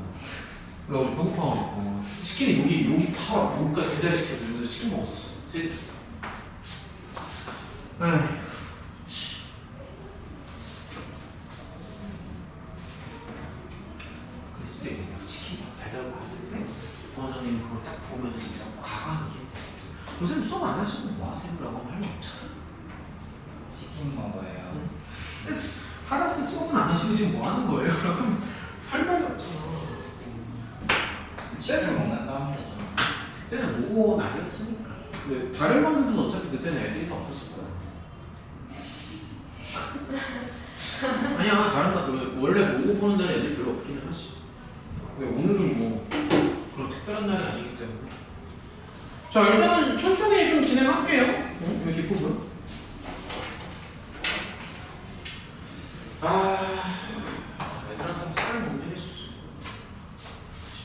그래가지고 배고파가지고 치킨이 여기 다 여기까지 배달시켜서 여기서 치킨 먹었었어. 에휴. 글쎄, 치킨 배달 받는데 부원장님이 그걸 딱 보면 진짜 과감하게 진짜 선생님 수업 안 하시고 뭐 하세요? 라고 하면 할 말 없잖아. 치킨 먹어요. 쌤, 하라고 수업은 안 하시고 지금 뭐 하는 거예요? 그러면 할 말이 없잖아. 치킨 먹는다 하면 되죠. 그때는 모고 날이었으니까. 근데 다른 반들은 어차피 그때는 애들이 다 없었을 거야. 아니야, 다른 반 원래 모고 보는 날에 애들이 별로 없기는 하지. 근데 오늘은 뭐 그런 특별한 날이 아니기 때문에. 자, 일단은 천천히 좀 진행할게요. 이 뒷부분. 애들한테 화를 못 내겠어.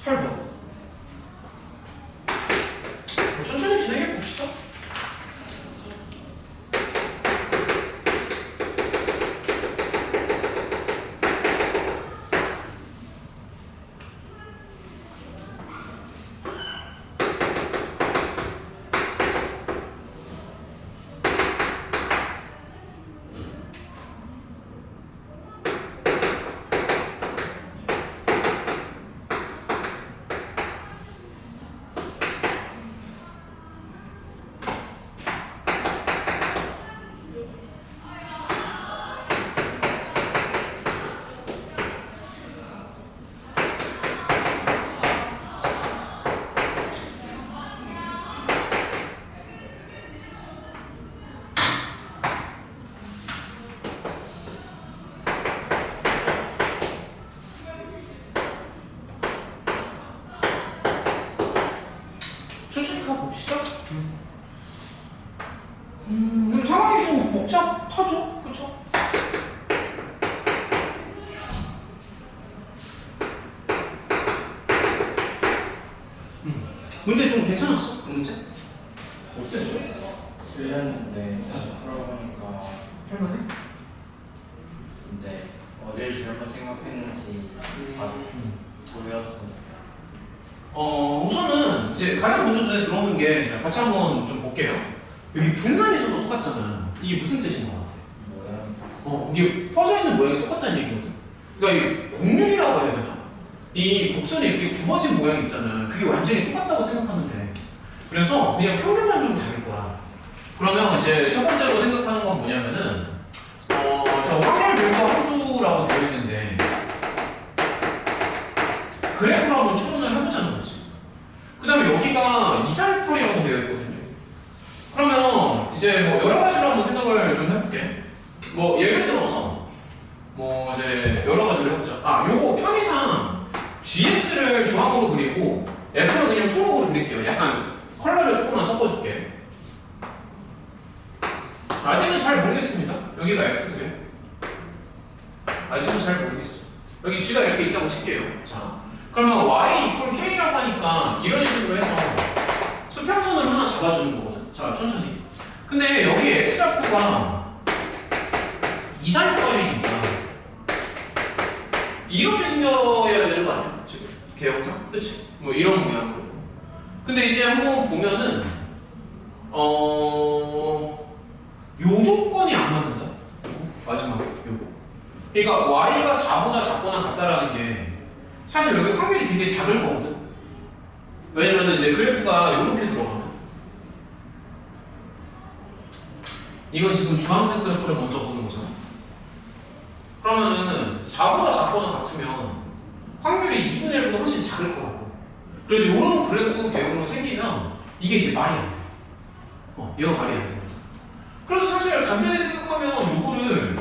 18번. 천천히 진행해 봅시다. 천천히 가봅시다. 상황이 좀 복잡하죠? 그쵸? 문제 좀 괜찮았어? 그 문제? 어땠어? 들렸는데 다시 풀어보니까 할만해? 근데 어딜 잘못 생각했는지 다 보여서 우선은 이제 가장 먼저 눈에 들어오는 게 자, 같이 한번 좀 볼게요. 여기 분산에서도 똑같잖아. 이게 무슨 뜻인 것 같아? 뭐야? 이게 퍼져 있는 모양이 똑같다는 얘기거든. 그러니까 이게 곡률이라고 해야 되나? 이 곡선이 이렇게 굽어진 모양 있잖아. 그게 완전히 똑같다고 생각하면 돼. 그래서 그냥 평균만 좀 다를 거야. 그러면 이제 첫 번째로 생각하는 건 뭐냐면은 저 확률 분포 함수라고 되어 있는데 그래프로 한번 추론을 해보자는 거지. 그 다음에 여기가 248이라고 되어 있거든요. 그러면 이제 뭐 여러 가지로 한번 생각을 좀 해볼게. 뭐 예를 들어서 뭐 이제 여러 가지로 해보자. 아, 요거 편의상 GX를 주황으로 그리고 F는 그냥 초록으로 그릴게요. 약간 컬러를 조금만 섞어줄게. 아직은 잘 모르겠습니다. 여기가 F고요. 아직은 잘 모르겠어. 여기 G가 이렇게 있다고 칠게요. 자, 그러면 Y 이퀄 K라고 하니까 이런 식으로 해서 수평선을 하나 잡아주는 거거든. 자, 천천히. 근데 여기 X좌표가 2, 4, 6까지니까 이렇게 생겨야 되는 거 아니야? 지금 개형상? 그치? 뭐 이런 모양으로. 근데 이제 한번 보면은 요 조건이 안 맞는다. 마지막에 요거. 그러니까 Y가 4보다 작거나 같다라는 게 사실 여기 확률이 되게 작을 거거든. 왜냐면 이제 그래프가 이렇게 들어가면 이건 지금 주황색 그래프를 먼저 보는 거잖아. 그러면은 4보다 작거나 같으면 확률이 2분의 1보다 훨씬 작을 거라고. 그래서 이런 그래프 배경으로 생기면 이게 이제 말이 안 돼. 얘가 말이 안 돼. 그래서 사실 간단히 생각하면 요거를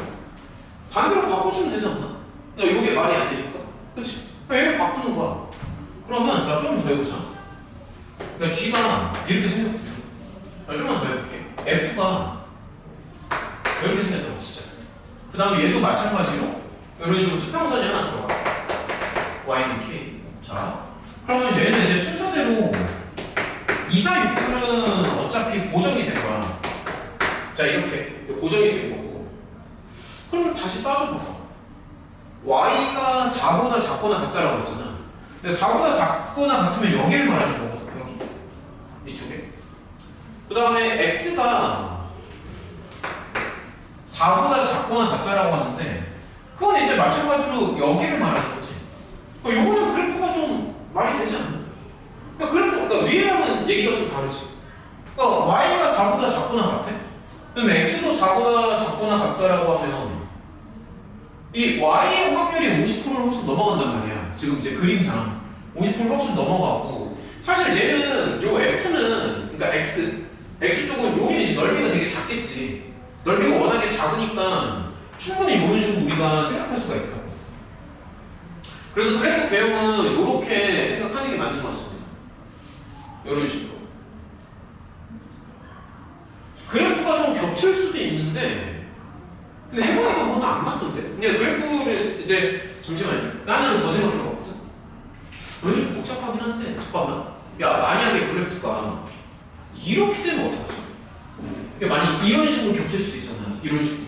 반대로 바꿔주면 되지 않나? 그러니까 요게 말이 안 되니까. 그치? 얘를 바꾸는 거야. 그러면 자, 좀 더 해보자. 그러니까 G가 이렇게 생겼거든. 좀만 더 해볼게. F가 이렇게 생겼다고 진짜. 그 다음에 얘도 마찬가지로 이런 식으로 수평선이 하나 들어가. Y는 K. 자, 그러면 얘는 이제 순서대로 2, 4, 6은 어차피 고정이 될 거야. 자, 이렇게 고정이 된 거고. 그럼 다시 따져봐봐. Y가 4보다 작거나 같다라고 했잖아. 근데 4보다 작거나 같으면 여기를 말하는 거거든. 여기. 이쪽에. 그 다음에 X가 4보다 작거나 같다라고 하는데 그건 이제 마찬가지로 여기를 말하는 거지. 요거는 그래프가 좀 말이 되지 않나? 그러니까 위에랑은 얘기가 좀 다르지. 그러니까 Y가 4보다 작거나 같아? 그러면 X도 4보다 작거나 같다라고 하면 이 Y의 확률이 50%를 훨씬 넘어간단 말이야. 지금 이제 그림상 50%를 훨씬 넘어가고 사실 얘는 요 F는 그러니까 X 쪽은 여기는 이제 넓이가 되게 작겠지. 넓이가 워낙에 작으니까 충분히 이런 식으로 우리가 생각할 수가 있다. 그래서 그래프 배형은 이렇게 생각하는 게 맞는 것 같습니다. 이런 식으로. 그래프가 좀 겹칠 수도 있는데 근데 해보니까 뭔가 안 맞던데? 근데 그래프를 이제 잠시만요. 나는 더 생각해봤거든. 너희 좀 복잡하긴 한데 잠깐만. 야, 만약에 그래프가 이렇게 되면 어떡하지? 만약 이런 식으로 겹칠 수도 있잖아. 이런 식으로.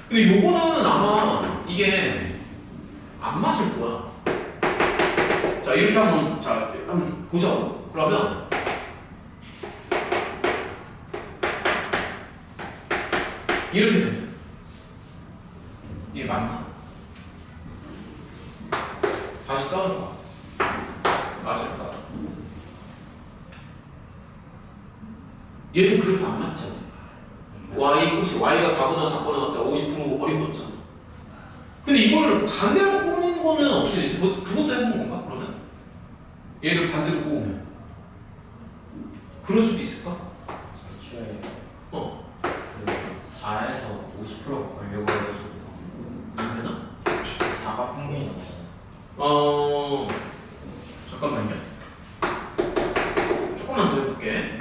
근데 요거는 아마 이게 안 맞을 거야. 자, 이렇게 한번 보자. 그러면 이렇게 됩니다. 이게 맞나? 다시 떠줘봐. 맞을까? 얘도 그래프 안 맞잖아. 혹시 Y가 4보다 작거나 같다 50% 어림없잖아. 근데 이거를 반대로 꼬는 거는 어떻게 되지? 뭐 그것도 해본 건가? 그러면? 얘를 반대로 꼬으면 그럴 수도 있을까? 애초에 그 4에서 50%가 걸려고 해가지고 안 되나? 4가 평균이 나오잖아. 잠깐만요. 조금만 더 해볼게.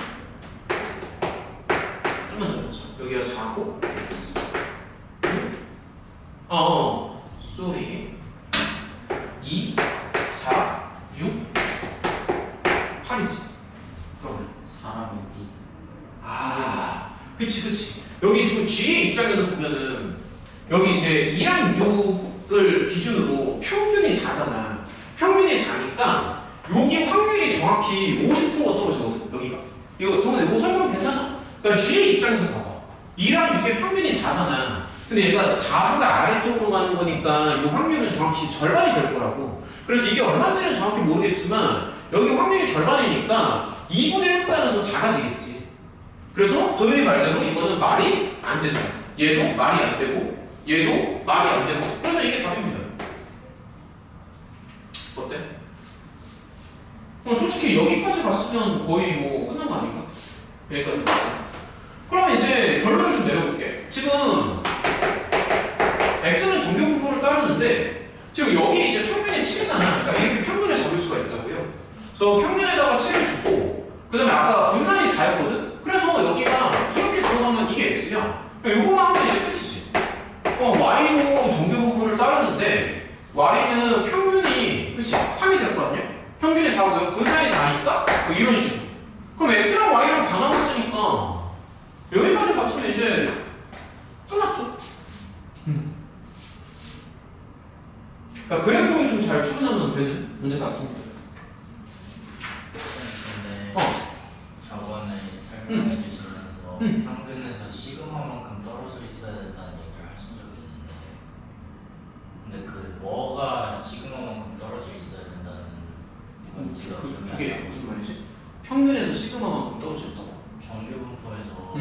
조금만 더 해보자. 여기가 4고 쏘리 2, 4, 6, 8이지. 그러면 사람이 B. 그치. 여기 지금 G의 입장에서 보면은 여기 이제 2랑 6을 기준으로 평균이 4잖아. 평균이 4니까 여기 확률이 정확히 50%가 떨어지거든. 여기가. 이거 설명 괜찮아? 그러니까 G의 입장에서 봐봐. 2랑 6의 평균이 4잖아. 근데 얘가 4보다 아래쪽으로 가는 거니까 이 확률은 정확히 절반이 될 거라고. 그래서 이게 얼마인지는 정확히 모르겠지만 여기 확률이 절반이니까 2분의 1보다는 더 작아지겠지. 그래서 도현이 말대로 이거는 말이 안 된다. 얘도 말이 안 되고 얘도 말이 안 되고. 그래서 이게 답입니다. 어때? 그럼 솔직히 여기까지 갔으면 거의 뭐 끝난 거 아닌가? 여기까지 갔어. 그럼 이제 결론을 좀 내려볼게. 지금 x는 정규분포를 따르는데 지금 여기 이제 평균이 7이잖아. 그러니까 이렇게 평균을 잡을 수가 있다고요. 그래서 평균에다가 7을 주고 그 다음에 아까 분산이 4였거든? 그래서 여기가 이렇게 들어가면 이게 x야. 요거만 하면 이제 끝이지. y도 정규분포를 따르는데 y는 평균이 그치? 3이 될 거 아니야? 평균이 4고요. 분산이 4니까 뭐 이런 식으로. 그럼 x랑 y랑 다 남았으니까 여기까지 갔으면 이제 끝났죠. 그러니까 그래프를 좀 잘 추론하면 되는 문제 같습니다. 근데 저번에 설명해 주시면서 평균에서 시그마만큼 떨어져 있어야 된다는 얘기를 하신 적이 있는데 근데 그 뭐가 시그마만큼 떨어져 있어야 된다는 건지가 기억이 안 그게 나요. 무슨 말이지? 평균에서 시그마만큼 떨어졌다고? 정규분포에서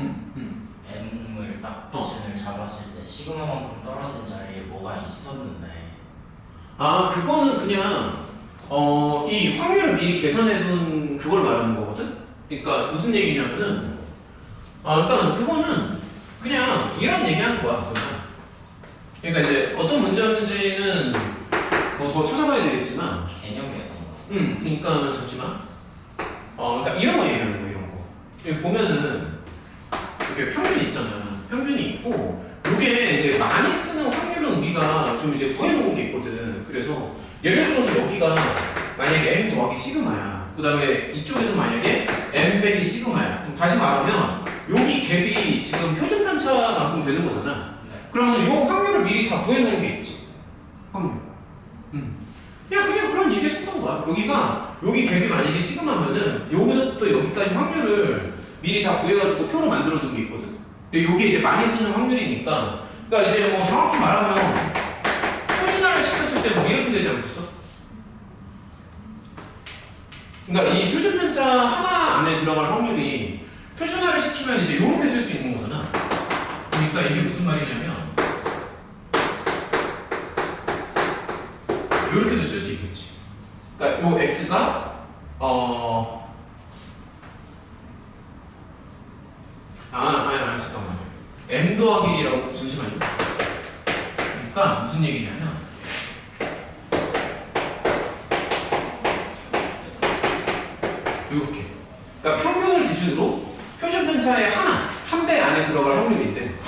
m을 딱 기준을 잡았을 때 시그마만큼 떨어진 자리에 뭐가 있었는데 아 그거는 그냥 이 확률을 미리 계산해둔 그걸 말하는 거거든? 그러니까 무슨 얘기냐면은 그러니까 그거는 그냥 이런 얘기하는 거야. 그러니까 이제 어떤 문제였는지는 뭐 더 찾아봐야 되겠지만 개념이었던 거. 그러니까 잠시만. 그러니까 이런 거 얘기하는 거 이런 거. 여기 보면은 이렇게 평균이 있잖아. 평균이 있고 이게 이제 많이 쓰는 확률은 우리가 좀 이제 구해놓은 게 있거든. 그래서 예를 들어서 여기가 만약에 m 더하기 시그마야. 그 다음에 이쪽에서 만약에 m 빼기 시그마야. 그럼 다시 말하면 여기 갭이 지금 표준 편차만큼 되는 거잖아. 그러면 이 확률을 미리 다 구해놓은 게 있지. 확률. 그냥 그런 얘기 했었던 거야. 여기가 여기 갭이 만약에 시그마면은 여기서부터 여기까지 확률을 미리 다 구해가지고 표로 만들어둔 게 있거든. 근데 요게 이제 많이 쓰는 확률이니까. 그러니까 이제 뭐 정확히 말하면 표준화를 시켰을 때 뭐 이렇게 되지 않겠어? 그러니까 이 표준 편차 하나 안에 들어갈 확률이 표준화를 시키면 이제 요렇게 쓸 수 있는 거잖아. 그러니까 이게 무슨 말이냐면 요렇게도 쓸 수 있겠지. 그러니까 요 x가 잠깐만요. m 더하기라고 잠시만요. 그러니까 무슨 얘기냐면 요렇게. 그러니까 평균을 기준으로 표준 편차의 한 배 안에 들어갈 확률인데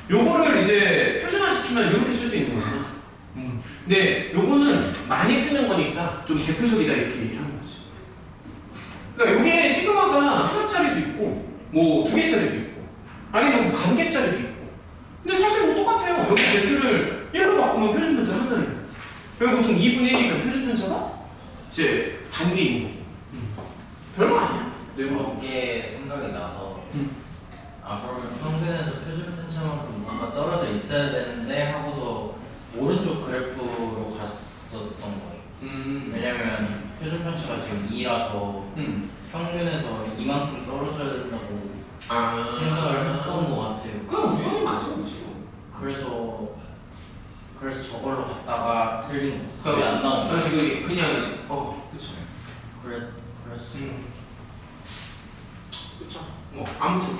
요거를 이제 표준화시키면 요렇게 쓸 수 있는 거잖아. 근데 요거는 많이 쓰는 거니까 좀 대표적이다 이렇게 얘기를 하는 거지. 그러니까 요게 시그마가 하나짜리도 있고 뭐 2개짜리도 있고 아니면 뭐 반 개짜리도 있고 근데 사실 뭐 똑같아요. 여기 제표를 1로 바꾸면 표준 편차 하나인 거고 여기 보통 2분의 1이면 표준 편차가 이제 반 개인 거고 별거 아니야. 이게 생각이 나서 그러면 평균에서 표준 편차만큼 뭔가 떨어져 있어야 되는데 하고서 오른쪽 그래프로 갔었던 거예요. 왜냐면 표준 편차가 지금 2라서 평균에서 이만큼 떨어져야 된다고 생각을 했던 것 같아요. 그건 우연히 맞은 거지. 그래서 저걸로 갔다가 틀린 거. 답이 안 나온 거야. 지금 그냥 이제 그쵸. 그랬어. 그쵸. 뭐 아무튼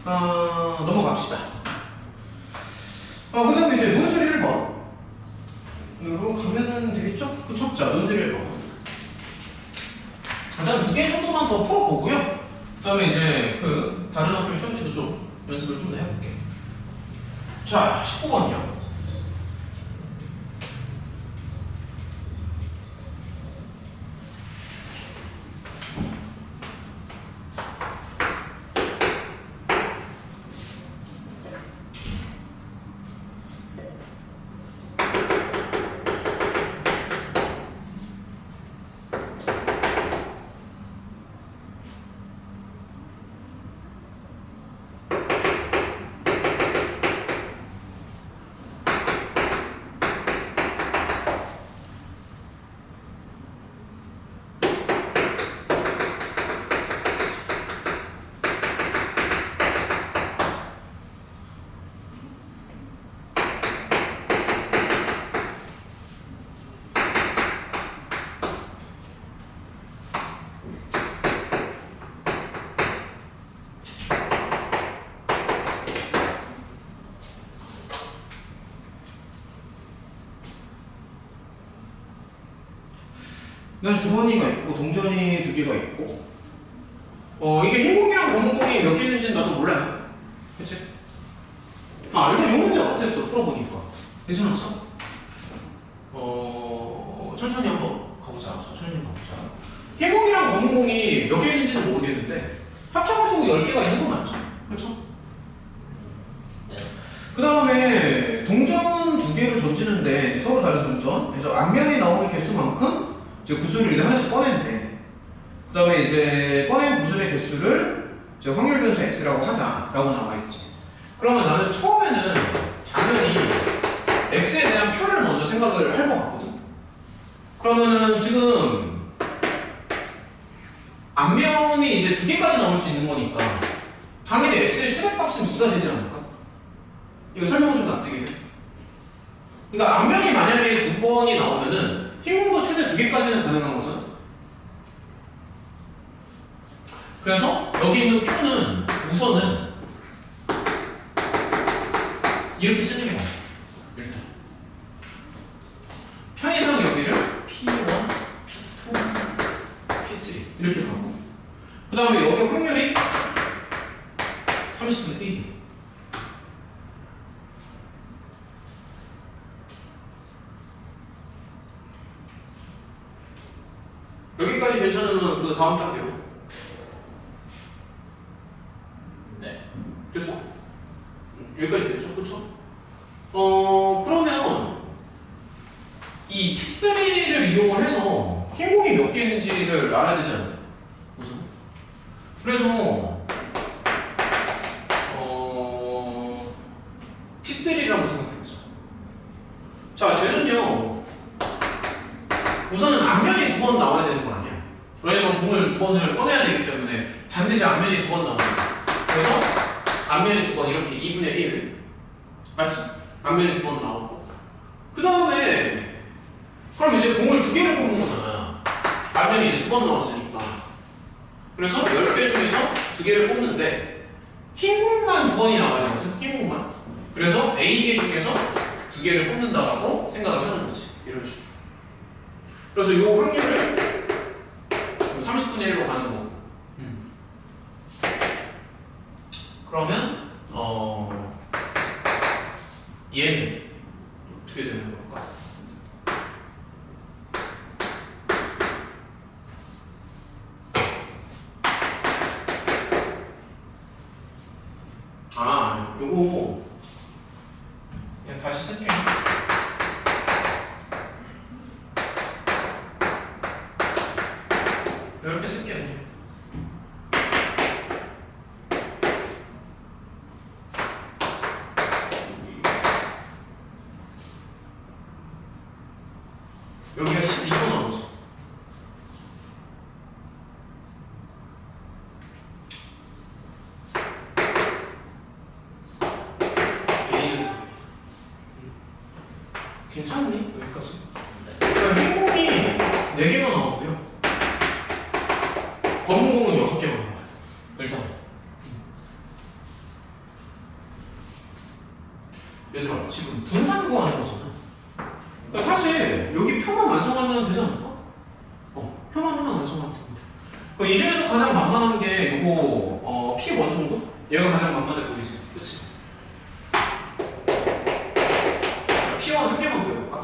넘어갑시다. 그다음에 이제 논술 1번. 이거 가면은 되겠죠? 그쵸? 자, 논술 1번. 일단 2개 정도만 더 풀어보고요. 그다음에 이제 그 다른 학교 시험지도 좀 연습을 좀 더 해볼게. 자, 19번이요. 난 주머니가 있고 동전이 2개가 있고 이게 흰 공이랑 검은 공이 몇 개 있는지는 나도 몰라요. 그치? 일단 이 문제 어땠어? 풀어보니까 괜찮았어? 천천히 한번 가보자. 흰 공이랑 검은 공이 몇 개 있는지는 모르겠는데 합쳐가지고 10개가 있는 건 맞죠? 그쵸? 그 다음에 동전 2개를 던지는데 서로 다른 동전 그래서 앞면에 나오는 개수만큼 이제 구슬을 이제 하나씩 꺼내는데 그 다음에 이제 꺼낸 구슬의 개수를 이제 확률 변수 x라고 하자라고 나와있지. 그러면 나는 처음에는 당연히 x에 대한 표를 먼저 생각을 할 것 같거든. 그러면은 지금 앞면이 이제 2개까지 나올 수 있는 거니까 당연히 x의 최대값은 2가 되지 않을까? 이거 설명 좀 납득이 돼? 그러니까 앞면이 만약에 2번이 나오면은 흰 공도 최대 2개까지는 가능한 거잖아. 그래서 여기 있는 표는 우선은 이렇게 쓰는 게 맞아. 일단 편의상 여기를 P1, P2, P3 이렇게 가고 그 다음에 여기 확률이 30분의 1 여기까지 괜찮으면 그 다음 단계로 네. 됐어? 여기까지 됐죠? 그쵸? 그러면 이 P3를 이용을 해서 흰 공이 몇 개 있는지를 알아야 되지 않나요? 우선 그래서 P3를 한번 생각해보자. 자, 쟤는요 우선은 앞면이 2번 나와야 되는 거 아니야? 왜냐면 공을 2번을 꺼내야 되기 때문에 반드시 앞면이 2번 나와야 돼. 그래서 앞면이 2번 이렇게 2분의 1 맞지? 앞면이 2번 나오고 그 다음에 그럼 이제 공을 2개를 뽑는 거잖아. 앞면이 이제 2번 나왔으니까 그래서 10개 중에서 2개를 뽑는데 흰 공만 2번이 나와야 되거든. 흰 공만. 그래서 A개 중에서 2개를 뽑는다라고 생각을 하는 거지. 이런 식으로. 그래서 이 확률을 30분의 1로 가는 거고. 그러면 얘는 어떻게 되는 걸까? 요거 그냥 다시 쓸게요. 이렇게 쓸게요. 여기가 12번 나오죠. A는 4. 괜찮니? 여기까지. 그러니까 흰 공이 4개가 나오고요. 검은 공은 6개가 나와요. 일단. 얘들아, 지금 분산 구하는 거잖아. 그러니까 사실 여기 표만 완성하면 되지 않을까? 표만 하나 완성하면 됩니다. 이 중에서 가장 만만한 게 요거 P1 정도? 얘가 가장 만만해 보이지? 그렇지? P1 한 개만 배워볼까?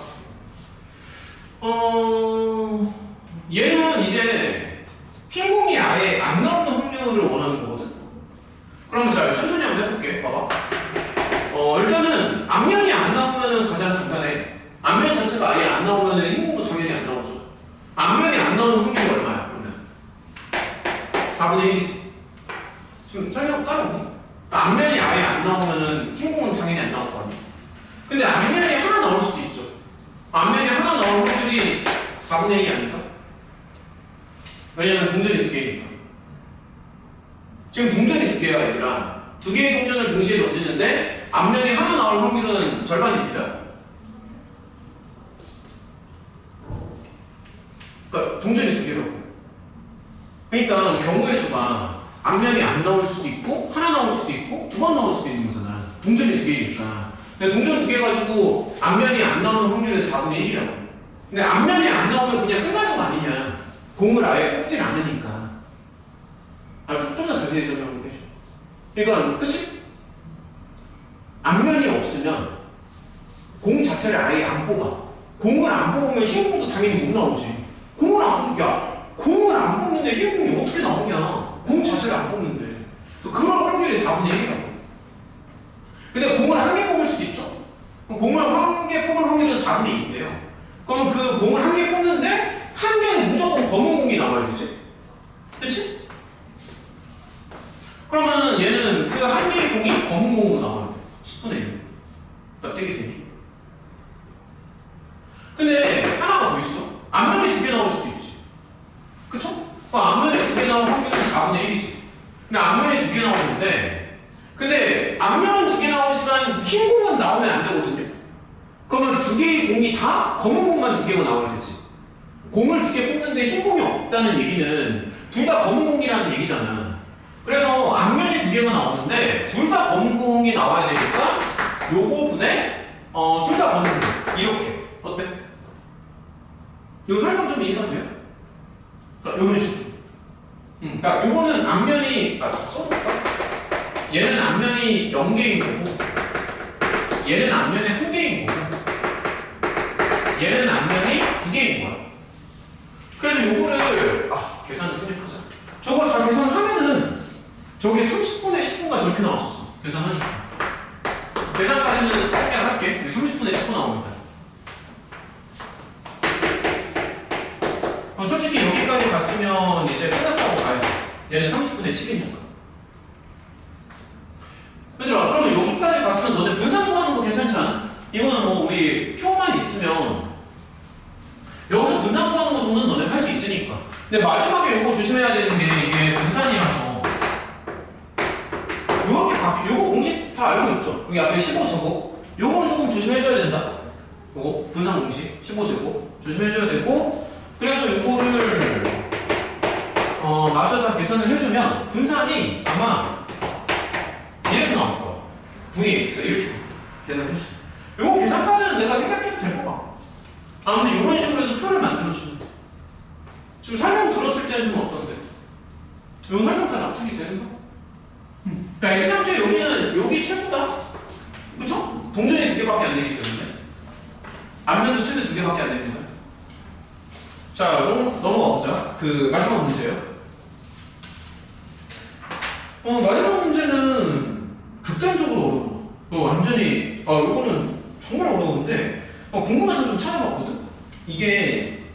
얘는 이제 흰 공이 아예 안 나오는 확률을 원하는 거거든? 그러면 자, 천천히 한번 해볼게. 봐봐. 일단은 앞면이 안 나오면은 가장 간단해. 앞면 자체가 아예 안 나오면은 흰 공도 당연히 안 나오죠. 앞면이 안 나오는 확률이 얼마야? 그러면 4분의 1이지. 지금 설명 따라오니? 앞면이 아예 안 나오면은 흰 공은 당연히 안 나올 거 아니야. 근데 앞면이 하나 나올 수도 있죠. 앞면이 하나 나올 확률이 4분의 1이 아닐까? 왜냐면 동전이 2개니까. 지금 동전이 2개야, 얘들아. 2개의 동전을 동시에 던지는데 앞면이 하나 나올 확률은 절반입니다. 그러니까 동전이 2개라고. 그러니까 경우의 수가 앞면이 안 나올 수도 있고 하나 나올 수도 있고 2번 나올 수도 있는 거잖아. 동전이 2개니까. 근데 동전 2개 가지고 앞면이 안 나오는 확률은 4분의 1이라고. 근데 앞면이 안 나오면 그냥 끝나는 거 아니냐. 공을 아예 뽑질 않으니까. 좀 더 자세히 설명해줘. 그러니까 그치? 앞면이 없으면 공 자체를 아예 안 뽑아. 공을 안 뽑으면 흰 공도 당연히 못 나오지. 공을 안 뽑, 야, 공을 안 뽑는데 흰 공이 어떻게 나오냐? 공 자체를 안 뽑는데. 그런 확률이 4분의 1이라고. 근데 공을 한 개 뽑을 수도 있죠. 그럼 공을 한 개 뽑을 확률은 4분의 2인데요. 그러면 그 공을 한 개 뽑는데 한 개는 무조건 검은 공이 나와야 되지. 그치? 그러면은 얘는 그 한 개의 공이 검은 공으로 나와야 돼. 10분의 1. 납득이 되니? 근데 하나가 더 있어. 앞면이 2개 나올 수도 있지. 그쵸? 앞면에 2개 나올 확률은 4분의 1이지. 근데 앞면에 2개 나오는데, 근데 앞면은 2개 나오지만 흰 공은 나오면 안 되거든요. 그러면 2개의 공이 다 검은 공만 2개가 나와야 되지. 공을 2개 뽑는데 흰 공이 없다는 얘기는 둘 다 검은 공이라는 얘기잖아. 그래서 앞면이 2개가 나오는데 둘 다 검은 공이 나와야 되니까 요거 분에 둘 다 검은 공 이렇게. 어때? 요 설명 좀 이해가 돼요? 그러니까 요런 식으로. 그러니까 요거는 앞면이 써볼까? 얘는 앞면이 0개인 거고 얘는 앞면이 1개인 거고 얘는 앞면이 2개인 거야. 그래서 요거를 계산을 생략하자. 저거 다 계산하면은 저게 30분의 10분가 저렇게 나왔었어. 계산하니까. 계산까지는 생략할게. 30분의 10분 나옵니다. 그럼 솔직히 여기까지 갔으면 이제 끝났다고 봐야지. 얘는 30분의 10이니까. 얘들아, 그러면 여기까지 갔으면 너네 분산 구하는 거 괜찮지 않아? 이거는 뭐 우리 표만 있으면 여기서 분산 구하는 거 정도는 너네 할 수 있으니까. 근데 마지막에 이거 조심해야 되는 게 이게 분산이라서 요거 공식 다 알고 있죠? 여기 앞에 15제곱 요거는 조금 조심해줘야 된다. 요거 분산 공식 15제곱 조심해줘야 되고 그래서 요거를 마저 다 계산을 해주면 분산이 아마 이렇게 나올 거야. VX 이렇게 계산해줘. 요거 계산까지는 내가 생각해도 될 것 같고 아무튼 이런 식으로 해서 표를 만들어주는 거야. 지금 설명 들었을 때는 좀 어떤데? 요 설명 다 납득이 되는 거? 야, X장체 여기는 여기 최고다. 그쵸? 동전이 2개밖에 안 되기 때문에 앞면도 최대 2개밖에 안 됩니다. 자, 넘어가 보자. 그 마지막 문제예요. 마지막 문제는 극단적으로 어려워. 완전히 요거는 정말 어려운데 궁금해서 좀 찾아봤거든. 이게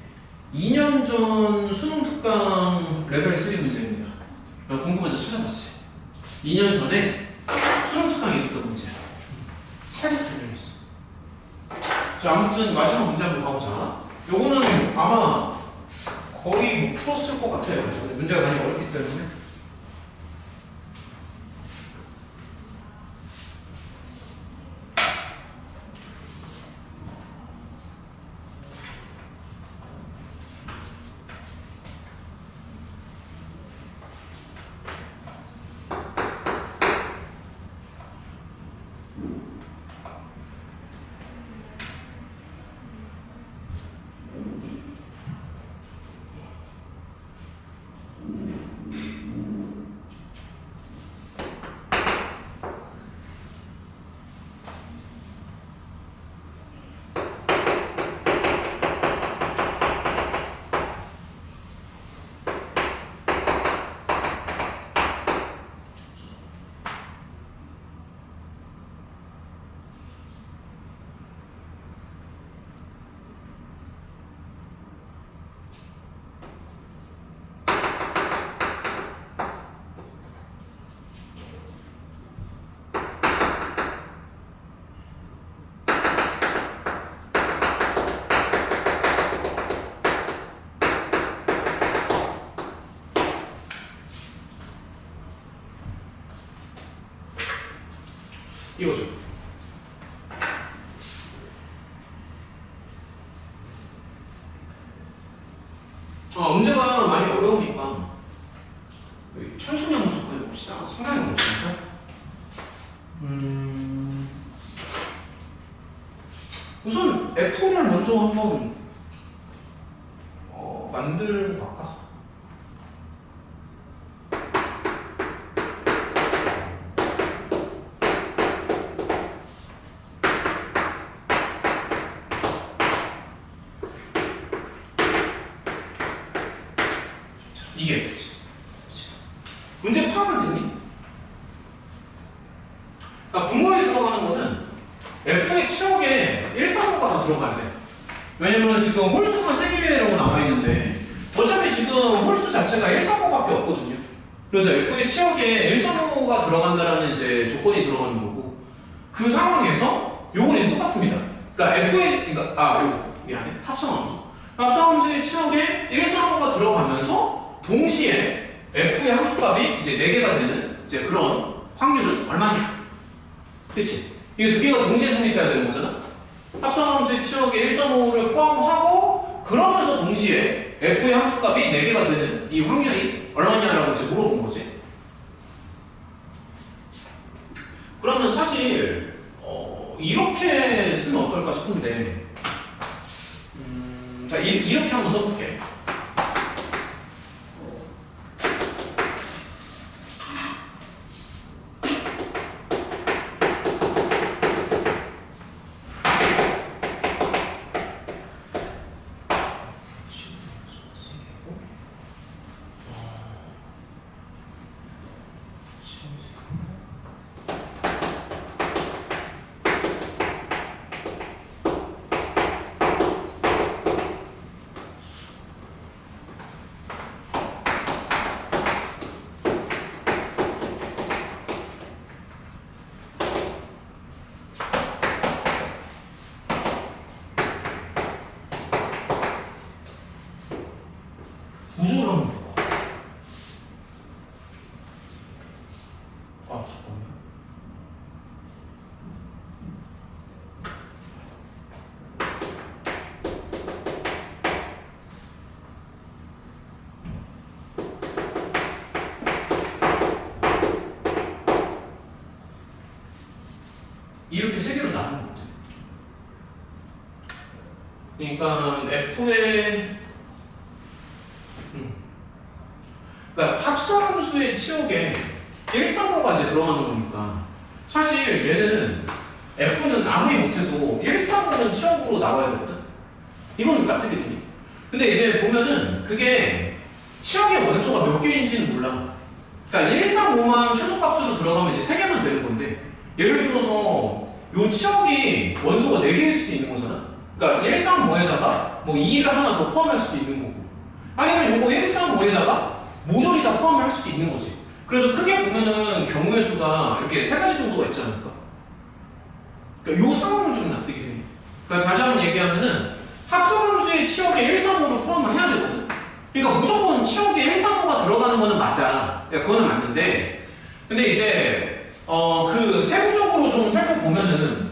2년 전 수능 특강 레벨 3 문제입니다. 궁금해서 찾아봤어요. 2년 전에 수능 특강이 있었던 문제야. 살짝 들려있어. 자, 아무튼 마지막 문제 한번 가보자. 요거는 아마 거의 못 풀었을 것 같아요. 문제가 많이 어렵기 때문에. 이거죠. 문제가 많이 어려우니까 천천히 한번 접근해 봅시다. 상당히 어렵습니다. 우선 F를 먼저 한번 만들고 갈까? 이게 F지. 그치? 문제 파악은 되니? 그러니까 분모에 들어가는 거는 F의 치역에 1, 3호가 다 들어가야 돼. 왜냐면 지금 홀수가 3개라고 나와 있는데 어차피 지금 홀수 자체가 1, 3호밖에 없거든요. 그래서 F의 치역에 1, 3호가 들어간다라는 이제 조건이 들어가는 거고 그 상황에서 요거는 똑같습니다. 그러니까 F의 요거 미안해 합성함수. 합성함수의 치역에 1, 3호가 들어가면서 동시에 F의 함수값이 이제 4개가 되는 이제 그런 확률은 얼마냐? 그치? 이게 두 개가 동시에 성립해야 되는 거잖아? 합성함수의 치역에 1, 3호를 포함하고 그러면서 동시에 F의 함수값이 4개가 되는 이 확률이 얼마냐라고 이제 물어본 거지. 그러면 사실 이렇게 쓰면 어떨까 싶은데 자 이렇게 한번 써볼게. 구조를 한번 봐봐. 잠깐만. 이렇게 세 개로 나누면 돼. 그러니까 F의 그러니까 합성함수의 치역에 1, 3호가 이제 들어가는 거니까 사실 얘는 F는 아무리 못해도 1, 3호는 치역으로 나와야 되거든. 이건 납득이 되니? 근데 이제 보면은 그게 치역의 원소가 몇 개인지는 몰라. 그러니까 1, 3, 5만 최소값으로 들어가면 이제 3개만 되는 건데 예를 들어서 요 치역이 원소가 4개일 수도 있는 거잖아. 그러니까 1, 3, 5에다가 뭐 2를 하나 더 포함할 수도 있는 거고 아니면 요거 1, 3, 5에다가 모조리 다 포함을 할 수도 있는 거지. 그래서 크게 보면은 경우의 수가 이렇게 3가지 정도가 있지 않을까? 그러니까 요 상황은 좀 납득이 돼. 그러니까 다시 한번 얘기하면은 합성함수의 치역에 1, 3호를 포함을 해야 되거든. 그러니까 무조건 치역에 1, 3호가 들어가는 거는 맞아. 그러니까 그거는 맞는데 근데 이제 그 세부적으로 좀 살펴보면은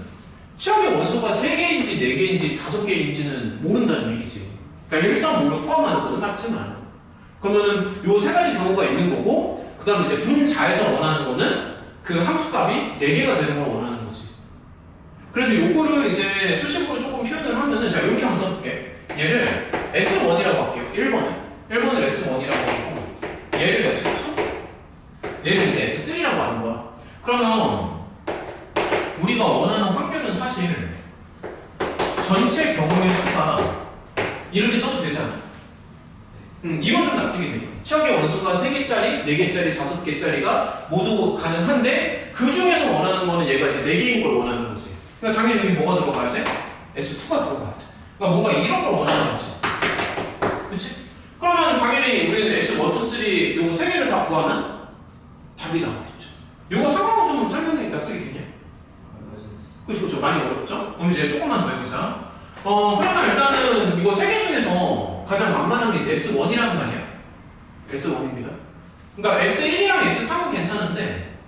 치역의 원소가 3개인지 4개인지 5개인지는 모른다는 얘기지. 그러니까 1, 3, 5를 포함하는 거는 맞지만 그러면은 요 3가지 경우가 있는 거고 그 다음에 이제 분자에서 원하는 거는 그 함수값이 4개가 되는 걸 원하는 거지. 그래서 요거를 이제 수식으로 조금 표현을 하면은 자 이렇게 한번 써볼게. 얘를 S1이라고 할게요. 1번을 S1이라고 하고 얘를 S2 얘를 이제 S3라고 하는 거야. 그러면 우리가 원하는 확률은 사실 전체 경우의 수가 이렇게 써도 되잖아. 이건 좀 납득이 돼. 치역의 원소가 3개짜리, 4개짜리, 5개짜리가 모두 가능한데 그 중에서 원하는 거는 얘가 이제 4개인 걸 원하는 거지. 그러니까 당연히 여기 뭐가 들어가야 돼? S2가 들어가야 돼. 그러니까 뭔가 이런 걸 원하는 거지. 그치? 그러면 당연히 우리는 S1, 2, 3 요거 3개를 다 구하면 답이 나오겠죠. 요거 상황은 좀 설명이 납득이 되냐? 그렇죠. 많이 어렵죠? 그럼 이제 조금만 더 해보자. 그러면 일단은 이거 3개 중에서 가장 만만한 게 이제 S1이라는 거 아니야? S1입니다. 그러니까 S1이랑 S3은 괜찮은데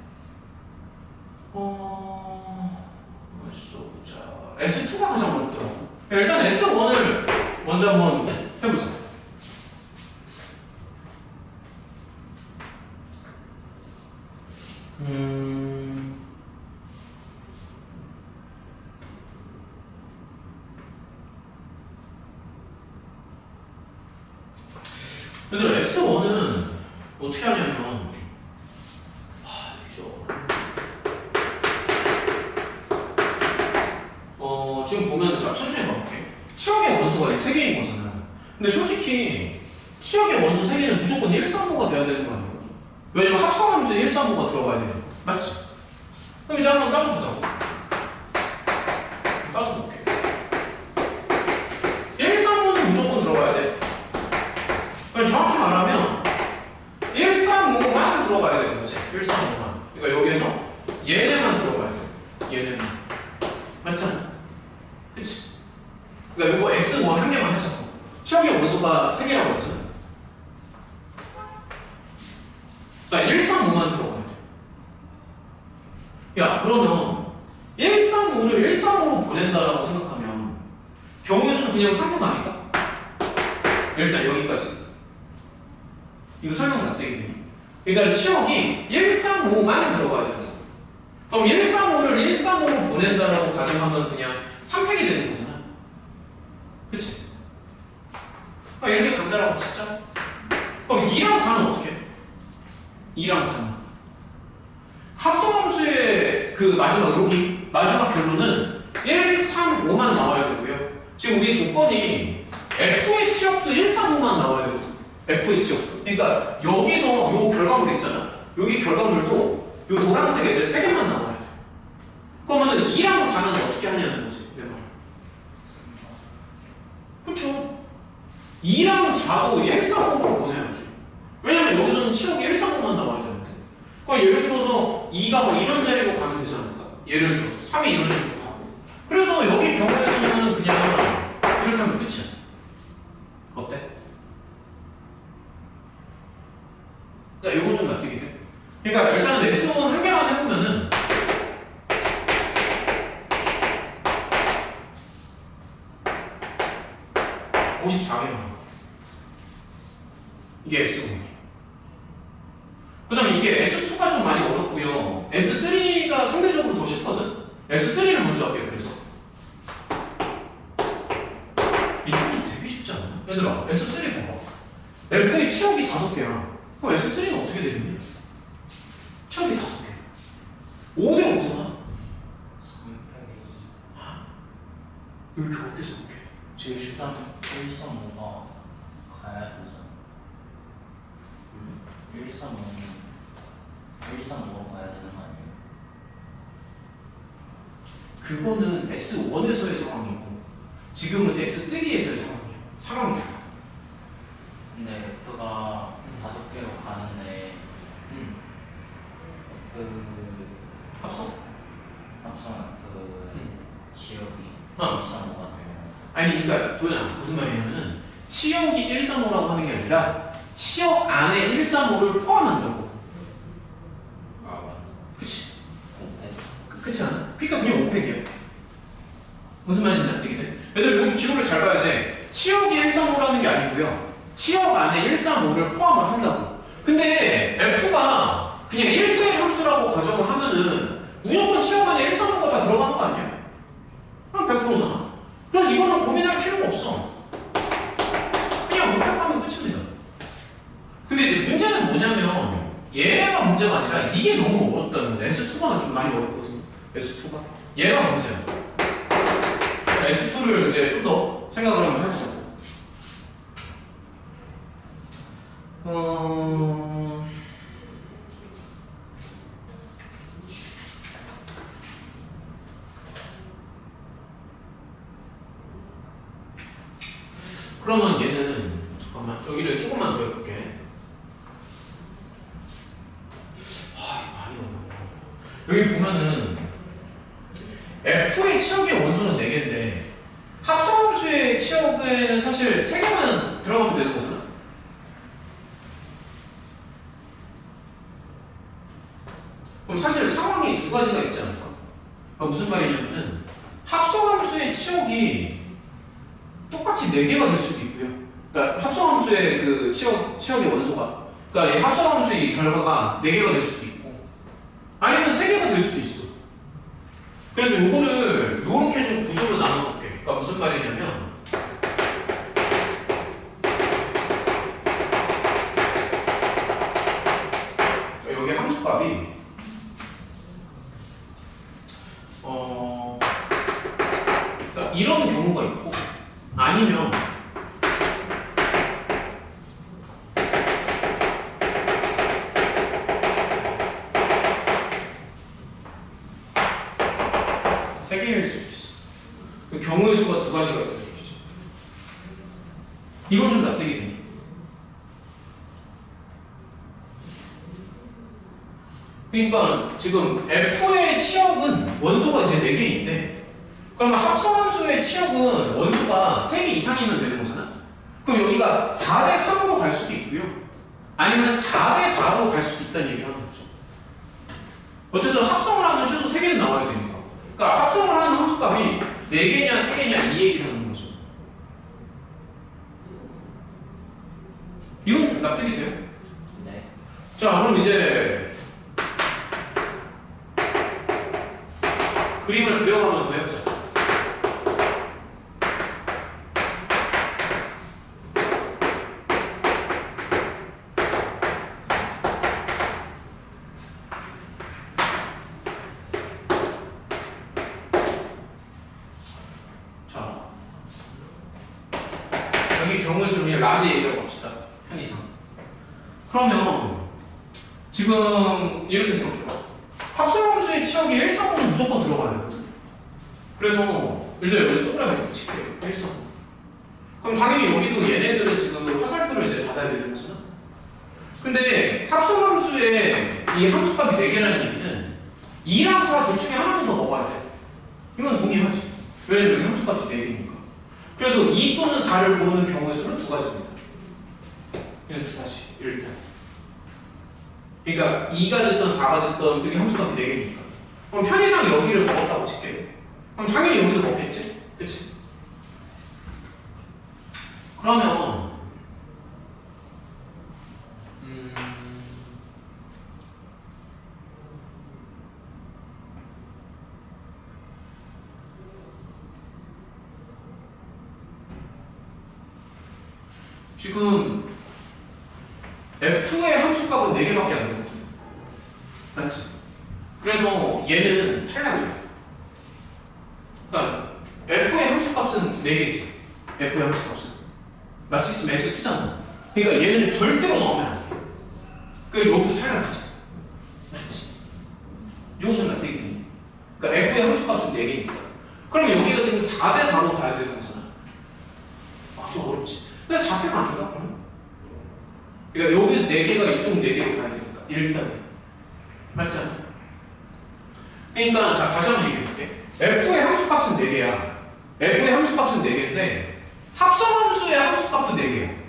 S2가 가장 어렵더라고. 일단 S1을 먼저 한번 해보자. 얘들아 S1은 어떻게 하냐면 그죠? 지금 보면은 자 천천히 봐볼게. 치역의 원소가 3개인 거잖아. 근데 솔직히 치역의 원소 3개는 무조건 135가 돼야 되는 거 아닌가? 왜냐면 합성함수에 135가 들어가야 되니까. 맞지? 그럼 이제 한번 따져보자고. 따져볼게. 135는 무조건 들어가야 돼. 그럼 정확히 말하면 135만 들어가야 되는 거지. 135만. 그러니까 여기에서 얘네만 들어가야 돼. 얘네만. 맞잖아. 그치? 그러니까 이거 S1 한 개만 하셨어. 치역의 원소가 3개라고 했잖아. 그러니까 135만 들어가야 돼. 야, 그러면 135를 135로 보낸다라고 생각하면 경우의 수는 그냥 3명 아닐까? 일단 여기까지. 이거 설명 납득이. 그러니까 치역이 135만 들어가야 된다. 그럼 135를 135로 보낸다라고 가정하면 그냥 3팩이 되는 거잖아. 그치? 이렇게 간다라고 치자. 그럼 2랑 4는 어떻게 해? 2랑 3은 합성함수의 그 마지막 결론은 1, 3, 5만 나와야 되고요. 지금 우리 조건이 F의 치역도 1, 3, 5만 나와야 되거든. F의 치역도. 그러니까 여기서 요 결과물 있잖아. 여기 결과물도 요 노란색 애들 3개만 나와야 돼. 그러면은 2랑 4는 어떻게 하냐는 거지. 내 말. 그쵸? 2랑 4도 1, 3, 5로 보내야죠. 왜냐면 여기서는 치역이 1, 3, 5만 나와야 되는데. 그럼 예를 들어서 2가 뭐 이런 자리로 가면 되지 않을까? 예를 들어서 3이 이런 식으로 가고. 그래서 여기 경우에서는 그냥 이렇게 하면 끝이야. 어때? 그러니까 이건 좀 납득이 돼. 그러니까 일단은 S1 한 개만 해보면은 이게 S1이에요. 그 다음에 이게 S2가 좀 많이 어렵고요. S3가 상대적으로 더 쉽거든? S3를 먼저 할게요. 그래서 이 부분이 되게 쉽지 않아요? 얘들아 S3 봐봐. F의 치역이 5개야. 그럼 S3는 어떻게 되겠니? 치역이 5개. 5대 5잖아. 3팩이 2. 왜 이렇게 어렵게 생각해? 제일 쉽다. 135가 가야 되잖아. 135로 가야 되는 거 아니에요? 그거는 S1에서의 상황이고 지금은 S3에서의 상황이야. 상황이 달라. 근데 F가 5개로 가는데 그 합성? 합성 그 지역이 어. 135가 되면 아니 그러니까 도현아 무슨 말이냐면은 치역이 135라고 하는 게 아니라 치역 안에 135를 포함한다고. 아 맞네. 그치? 5팩. 그치 않아? 그러니까 그냥 5팩이야. 무슨 말인지 납득이 돼? 얘들 여기 기호를 잘 봐야 돼. 치역이 135라는 게 아니고요. 치역 안에 135를 포함을 한다고. 근데 F가 그냥 1대 함수라고 가정을 하면은 무조건 치역 안에 135가 다 들어가는 거 아니야? 그럼 100%잖아. 그래서 이거는 고민할 필요가 없어. 그냥 5팩 하면 끝입니다. 근데 이제 문제는 뭐냐면 얘가 문제가 아니라 이게 너무 어렵다는 거야. S2가 좀 많이 어렵거든. S2가 얘가 문제야. S2를 이제 좀 더 생각을 한번 해보자. 그러면 얘는 잠깐만 여기를 조금만 더 해볼게. 많이 어려워. 여기 보면은 F의 치역의 원소는 4개인데 합성함수의 치역에는 사실 3개만 들어가면 되는 거잖아. 그럼 사실 상황이 2가지가 있지 않을까? 그러니까 무슨 말이냐면은 합성함수의 치역이 똑같이 4개가 될 수도 있고요. 그러니까 합성함수의 그 치역의 원소가 그러니까 이 합성함수의 결과가 4개가 될 수도 있고 아니면 3개가 될 수도 있어. 그래서 요거를 요렇게 좀 구조로 나눠볼게. 그러니까 무슨 말이냐면 이런 경우가 있고 아니면 세 개일 수 있어. 그 경우의 수가 두 가지가 있다는 얘기죠. 이건 좀 납득이 되니? 그러니까 지금 F의 치역은 원소가 이제 4개인데 그러면 합성함수의 치역은 원소가 3개 이상이면 되는 거잖아? 그럼 여기가 4대 3으로 갈 수도 있고요. 아니면 4대 4로 갈 수도 있다는 얘기를 하는 거죠. 어쨌든 합성을 하면 최소 3개는 나와야 되니까. 그러니까 합성을 하는 함수값이 4개냐 3개냐 이 얘기를 하는 거죠. 이건 납득이 돼요? 네. 자, 그럼 이제 그림을 그려가면 더 해보자. 자, 여기 경우의 수를 그냥 라지 얘기라고 합시다. 편의상. 그러면 지금 이렇게 생각해봐. 합성함수의 치역이 1사분은 무조건 들어가야 되거든. 그래서 예를 들어 여기 동그라미 이렇게 칠게요. 1사분. 그럼 당연히 여기도 얘네들은 지금 화살표를 이제 받아야 되는 거잖아. 근데 합성함수의 이 함수값이 4개라는 얘기는 2랑 4 둘 중에 하나는 더 먹어야 돼. 이건 동의하지. 왜냐면 여기 함수값이 4개니까. 그래서 2 또는 4를 고르는 경우의 수는 2가지입니다. 이건 2가지. 일단. 그러니까 2가 됐던 4가 됐던 여기 함수값이 4개니까. 그럼 편의상 여기를 먹었다고 칠게요. 그럼 당연히 여기도 먹겠지? 그치? 그러면 지금 F의 함수값은 4개밖에 안 되거든. 맞지? 그래서 얘는 탈락이야. 그러니까 F의 함수값은 4개지. F의 함수값은. 마치 지금 S2잖아. 그러니까 얘는 절대로 넣으면 안 돼. 그리고 여기도 탈락이지. 맞지? 이거 좀 납득이 되니? 그러니까 F의 함수값은 4개니까. 그럼 여기가 지금 4대 4로 가야 되는 거잖아. 아, 좀 어렵지. 근데 4패가 안 된다, 그러면? 그러니까 여기 4개가 이쪽 4개로 가야 되니까. 일단. 맞잖아. 그러니까, 자, 다시 한번 얘기해볼게. F의 함수값은 4개야. F의 함수값은 4개인데, 합성함수의 함수값도 4개야.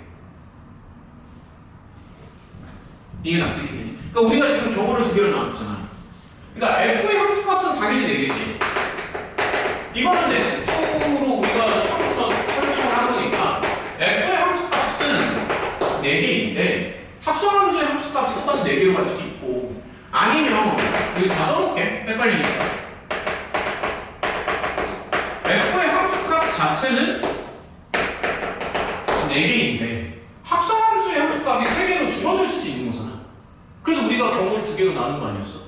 이게 납득이 되니? 그러니까 우리가 지금 경우를 2개로 나눴잖아. 그러니까 F의 함수값은 당연히 4개지. 이거는 S2로 우리가 처음부터 설정을 한 거니까 F의 함수값은 4개인데 합성함수의 함수값이 똑같이 4개로 갈 수도 있고 아니면 여기 다 써놓을게. 헷갈리니까. F의 함수값 자체는 4개인데 합성함수의 함수값이 3개로 줄어들 수도 있는 거잖아. 그래서 우리가 경우를 2개로 나눈 거 아니었어?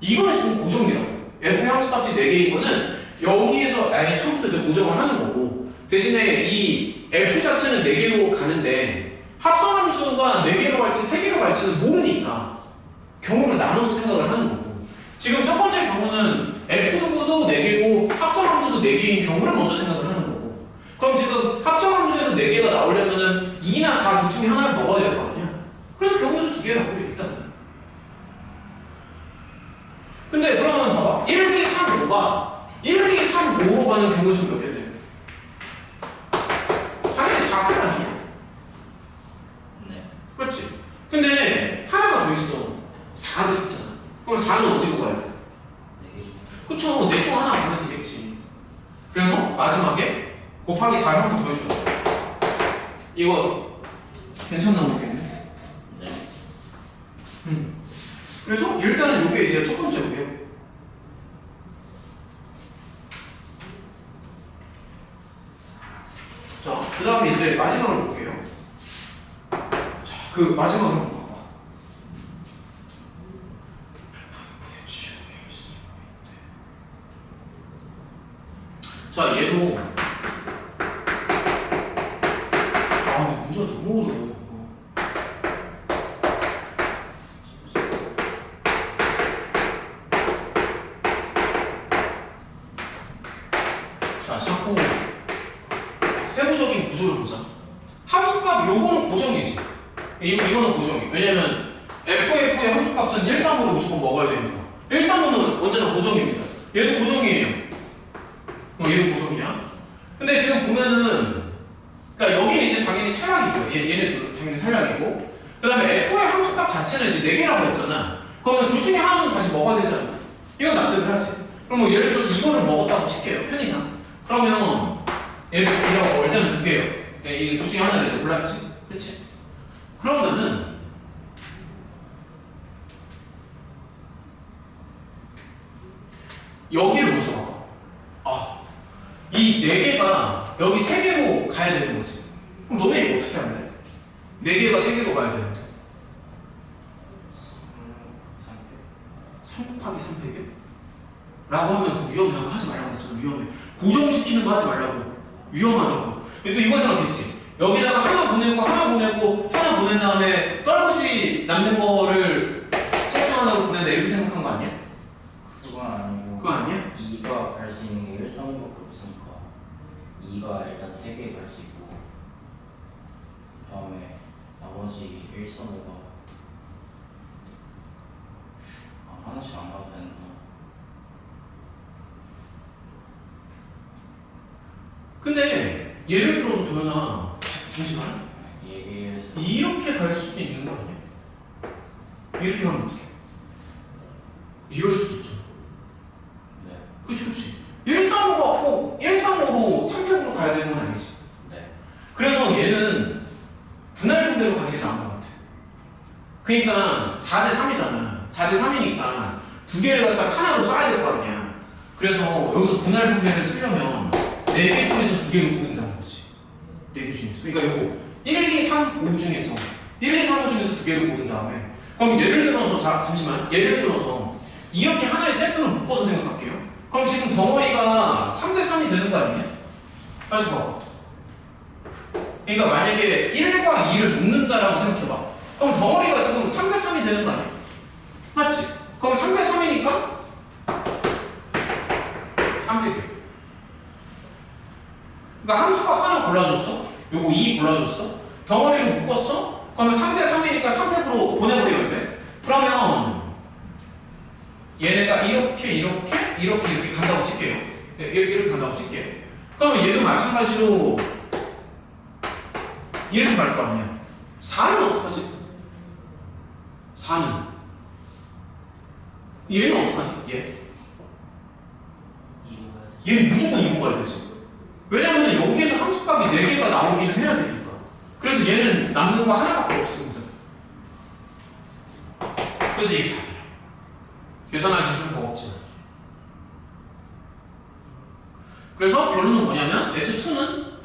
이거는 지금 고정이라고. F의 함수값이 4개인 거는 여기에서 아예 처음부터 이제 고정을 하는 거고 대신에 이 F 자체는 4개로 가는데 합성함수가 4개로 갈지 3개로 갈지는 모르니까 경우를 나눠서 생각을 하는 거고 지금 첫 번째 경우는 F도 4개고 합성함수도 4개인 경우를 먼저 생각을 하는 거고 그럼 지금 합성함수에서 4개가 나오려면은 2나 4 둘 중에 하나를 먹어야 될 거 아니야? 그래서 경우수 2개라고 일단. 근데 그러면 봐봐. 1, 2, 3, 5가 1, 2, 3, 5로 가는 경우수 몇 개인데? 당연히 4개 아니야? 네. 그렇지? 근데 하나가 더 있어. 4도 있잖아. 그럼 4는 어디로 가야 돼? 4개 중. 그쵸? 4중 하나 가면 되겠지. 그래서 마지막에 곱하기 4를 한 번 더 해줘. 이거 괜찮나 모르겠네. 네. 그래서 일단은 이게 이제 첫 번째고요. 자, 그 다음에 이제 마지막을 볼게요. 자, 그 마지막을 한번 봐봐. 자, 얘도 근데 문제가 너무 어려워. 자, 자꾸 세부적인 구조를 보자. 함수값 요거는 고정이지. 이거는 고정이. 왜냐면 FF의 함수값은 1, 3으로 무조건 먹어야 되니까. 1, 3은 언제나 고정입니다. 얘도 고정이에요. 얘도 고정이야. 근데 지금 보면은 그러니까 여기는 이제 당연히 탈락이고요. 얘네 둘 당연히 탈락이고. 그 다음에 F의 함수값 자체는 이제 4개라고 했잖아. 그러면 둘 중에 하나는 다시 먹어야 되잖아. 이건 납득을 하지. 그럼 뭐 예를 들어서 이거를 먹었다고 칠게요. 편의상. 그러면 얘를 이라고 일단은 2개예요. 이 둘 중에 하나를 골랐지. 그치? 그러면은 여기를 먼저 봐봐. 이 4개가 여기 3개로 가야 되는 거지. 그럼 너네 이거 어떻게 할래? 4개가 3개로 가야 되는데 3 곱하기 3팩이요? 라고 하면 그 위험한 거 하지 말라고 했잖아. 위험해. 고정시키는 거 하지 말라고. 위험하다고. 또 이거 생각했지. 여기다가 하나 보내고 하나 보낸 다음에 떨어지 남는 거를 셋 중 하나로 보낸다 이렇게 생각한 거 아니야? 그건 아니고. 그거 아니야? 2가 갈 수 있는 게 1, 3밖에 없으니까 2가 일단 3개 갈 수 있고 다음에 나머지 1, 3, 5가 하나씩 안 가도 되는구나. 근데 예를 들어서 도현아 잠시만 얘기해서 이렇게 갈 수도 있는 거 아니야? 이렇게 가면 어떡해? 이럴 수도 있죠. 네. 그치 135가 135로 3팩으로 가야 되는 건 아니지. 네. 그래서 얘는 분할 분배로 가는 게 나은 것 같아. 그러니까 4대 3이잖아. 4대 3이니까 2개를 갖다가 하나로 쏴야 될 거 아니야. 그래서 여기서 분할 분배를 쓰려면 4개 중에서 2개를 고른다는 거지. 4개 중에서. 그러니까 요거 1, 2, 3, 5 중에서 1, 2, 3, 5 중에서 2개를 고른 다음에 그럼 예를 들어서 잠시만 예를 들어서 이렇게 하나의 세트로 묶어서 생각할게요. 그럼 지금 덩어리가 3대 3이 되는 거 아니냐? 다시 봐봐. 그러니까 만약에 1과 2를 묶는다라고 생각해봐. 그럼 덩어리가 지금 3대 3이 되는 거 아니야? 맞지? 그럼 3대 3이니까 3대 1. 그러니까 함수가 하나 골라줬어. 요거 2 골라줬어. 덩어리를 묶었어. 그러면 3대 3이니까 3팩으로 보내버리면 돼. 그러면 얘네가 이렇게 간다고 칠게요. 이렇게 간다고 칠게요. 그러면 얘도 마찬가지로 이렇게 갈 거 아니야. 4는 어떡하지? 4는 얘는 어떡하니? 얘는 무조건 2로 가야 되지. 왜냐면 여기에서 함수값이 4개가 나오기는 해야 되니까. 그래서 얘는 남는 거 하나밖에 없습니다. 그래서 이게 답이야. 계산하기는 좀 버겁지. 그래서 결론은 뭐냐면 S2는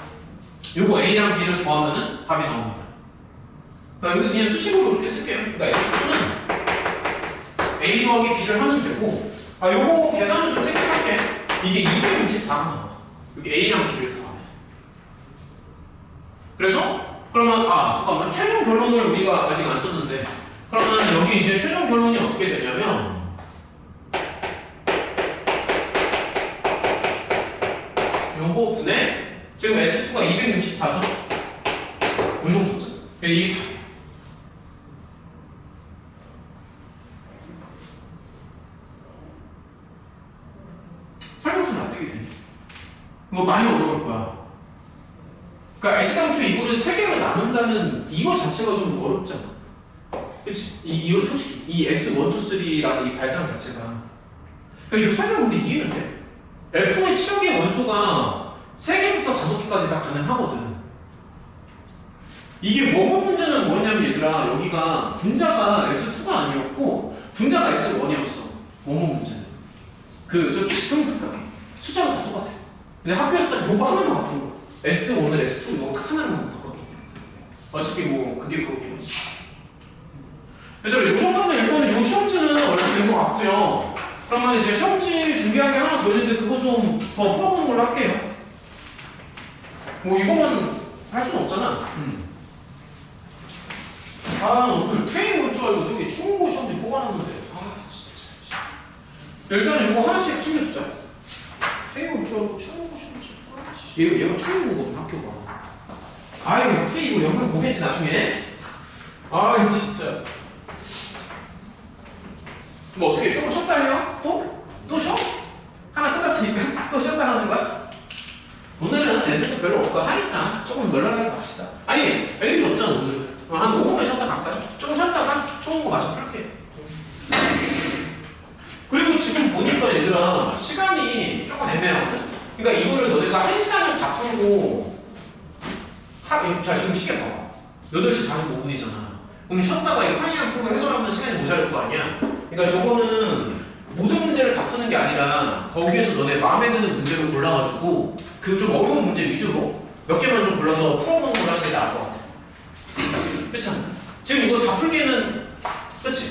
요거 A랑 B를 더하면은 답이 나옵니다. 그러니까 여기 그냥 수식으로 이렇게 쓸게요. 그러니까 S2는 A 더하기 B를 하면 되고 요거 계산은 좀 생각할게. 이게 264가 나와. 여기 A랑 B를 더하면. 그래서 그러면 잠깐만 최종 결론을 우리가 아직 안 썼는데 그러면 여기 이제 최종 결론이 어떻게 되냐면 요거 분의 지금 S2가 264죠? 요 정도죠? 이게 설명 좀 납득이 되니? 이거 많이 어려울 거야. 그러니까 S강추 이거를 3개로 나눈다는 이거 자체가 좀 어렵잖아. 그치? 이거 솔직히 이 S1, 2, 3라는 이 발상 자체가 이거 설명 근데 이해는 돼? F의 치역의 원소가 3개부터 5개까지 다 가능하거든. 이게 원본 문제는 뭐냐면 얘들아 여기가 분자가 S2가 아니었고 분자가 S1이었어. 원본 문제는 저기 좀 특하게 숫자가 다 똑같아. 근데 학교에서 딱 요거 하나만 바꾼 거야. S1을 S2 요거 딱 하나만 바꿨거든. 어차피 뭐 그게 그거긴 하지. 얘들아 요 정도면 일단은 요 시험지는 얼마 된 것 같고요. 그러면 이제 시험지 준비한 게 하나 더 있는데 그거 좀 더 풀어보는 걸로 할게요. 뭐 이거만 할 수는 없잖아. 아 오늘 테이블 올 줄 알고 저기 충고 시험지 뽑아놨는데 아 진짜. 일단은 이거 하나씩 챙겨주자. 테이블 올 줄 알고 충고 시험지 뽑아놨지. 얘가 충고거든 학교가. 아 이거 옆에 이거 영상 보겠지 나중에. 아 진짜. 뭐 어떻게 조금 쉬었다 해요? 또? 또 쉬어? 하나 끝났으니까 또 쉬었다 하는 거야? 오늘은 애들도 별로 없고 하니까 조금 널널하게 갑시다. 아니 애들이 없잖아 오늘. 한 5분만 쉬었다 갈까요? 조금 쉬었다가 좋은 거 마저 할게. 그리고 지금 보니까 얘들아 시간이 조금 애매하거든? 그러니까 이거를 너네가 1시간을 다 풀고 자 지금 시계 봐봐. 8시 45분이잖아. 그럼 쉬었다가 이거 1시간 풀고 해설하면 시간이 모자랄 거 아니야? 그러니까 저거는 모든 문제를 다 푸는 게 아니라 거기에서 너네 마음에 드는 문제를 골라가지고 그 좀 어려운 문제 위주로 몇 개만 좀 골라서 풀어보는 걸 하는 게 나을 것 같아. 그렇잖아. 지금 이거 다 풀기에는 그치?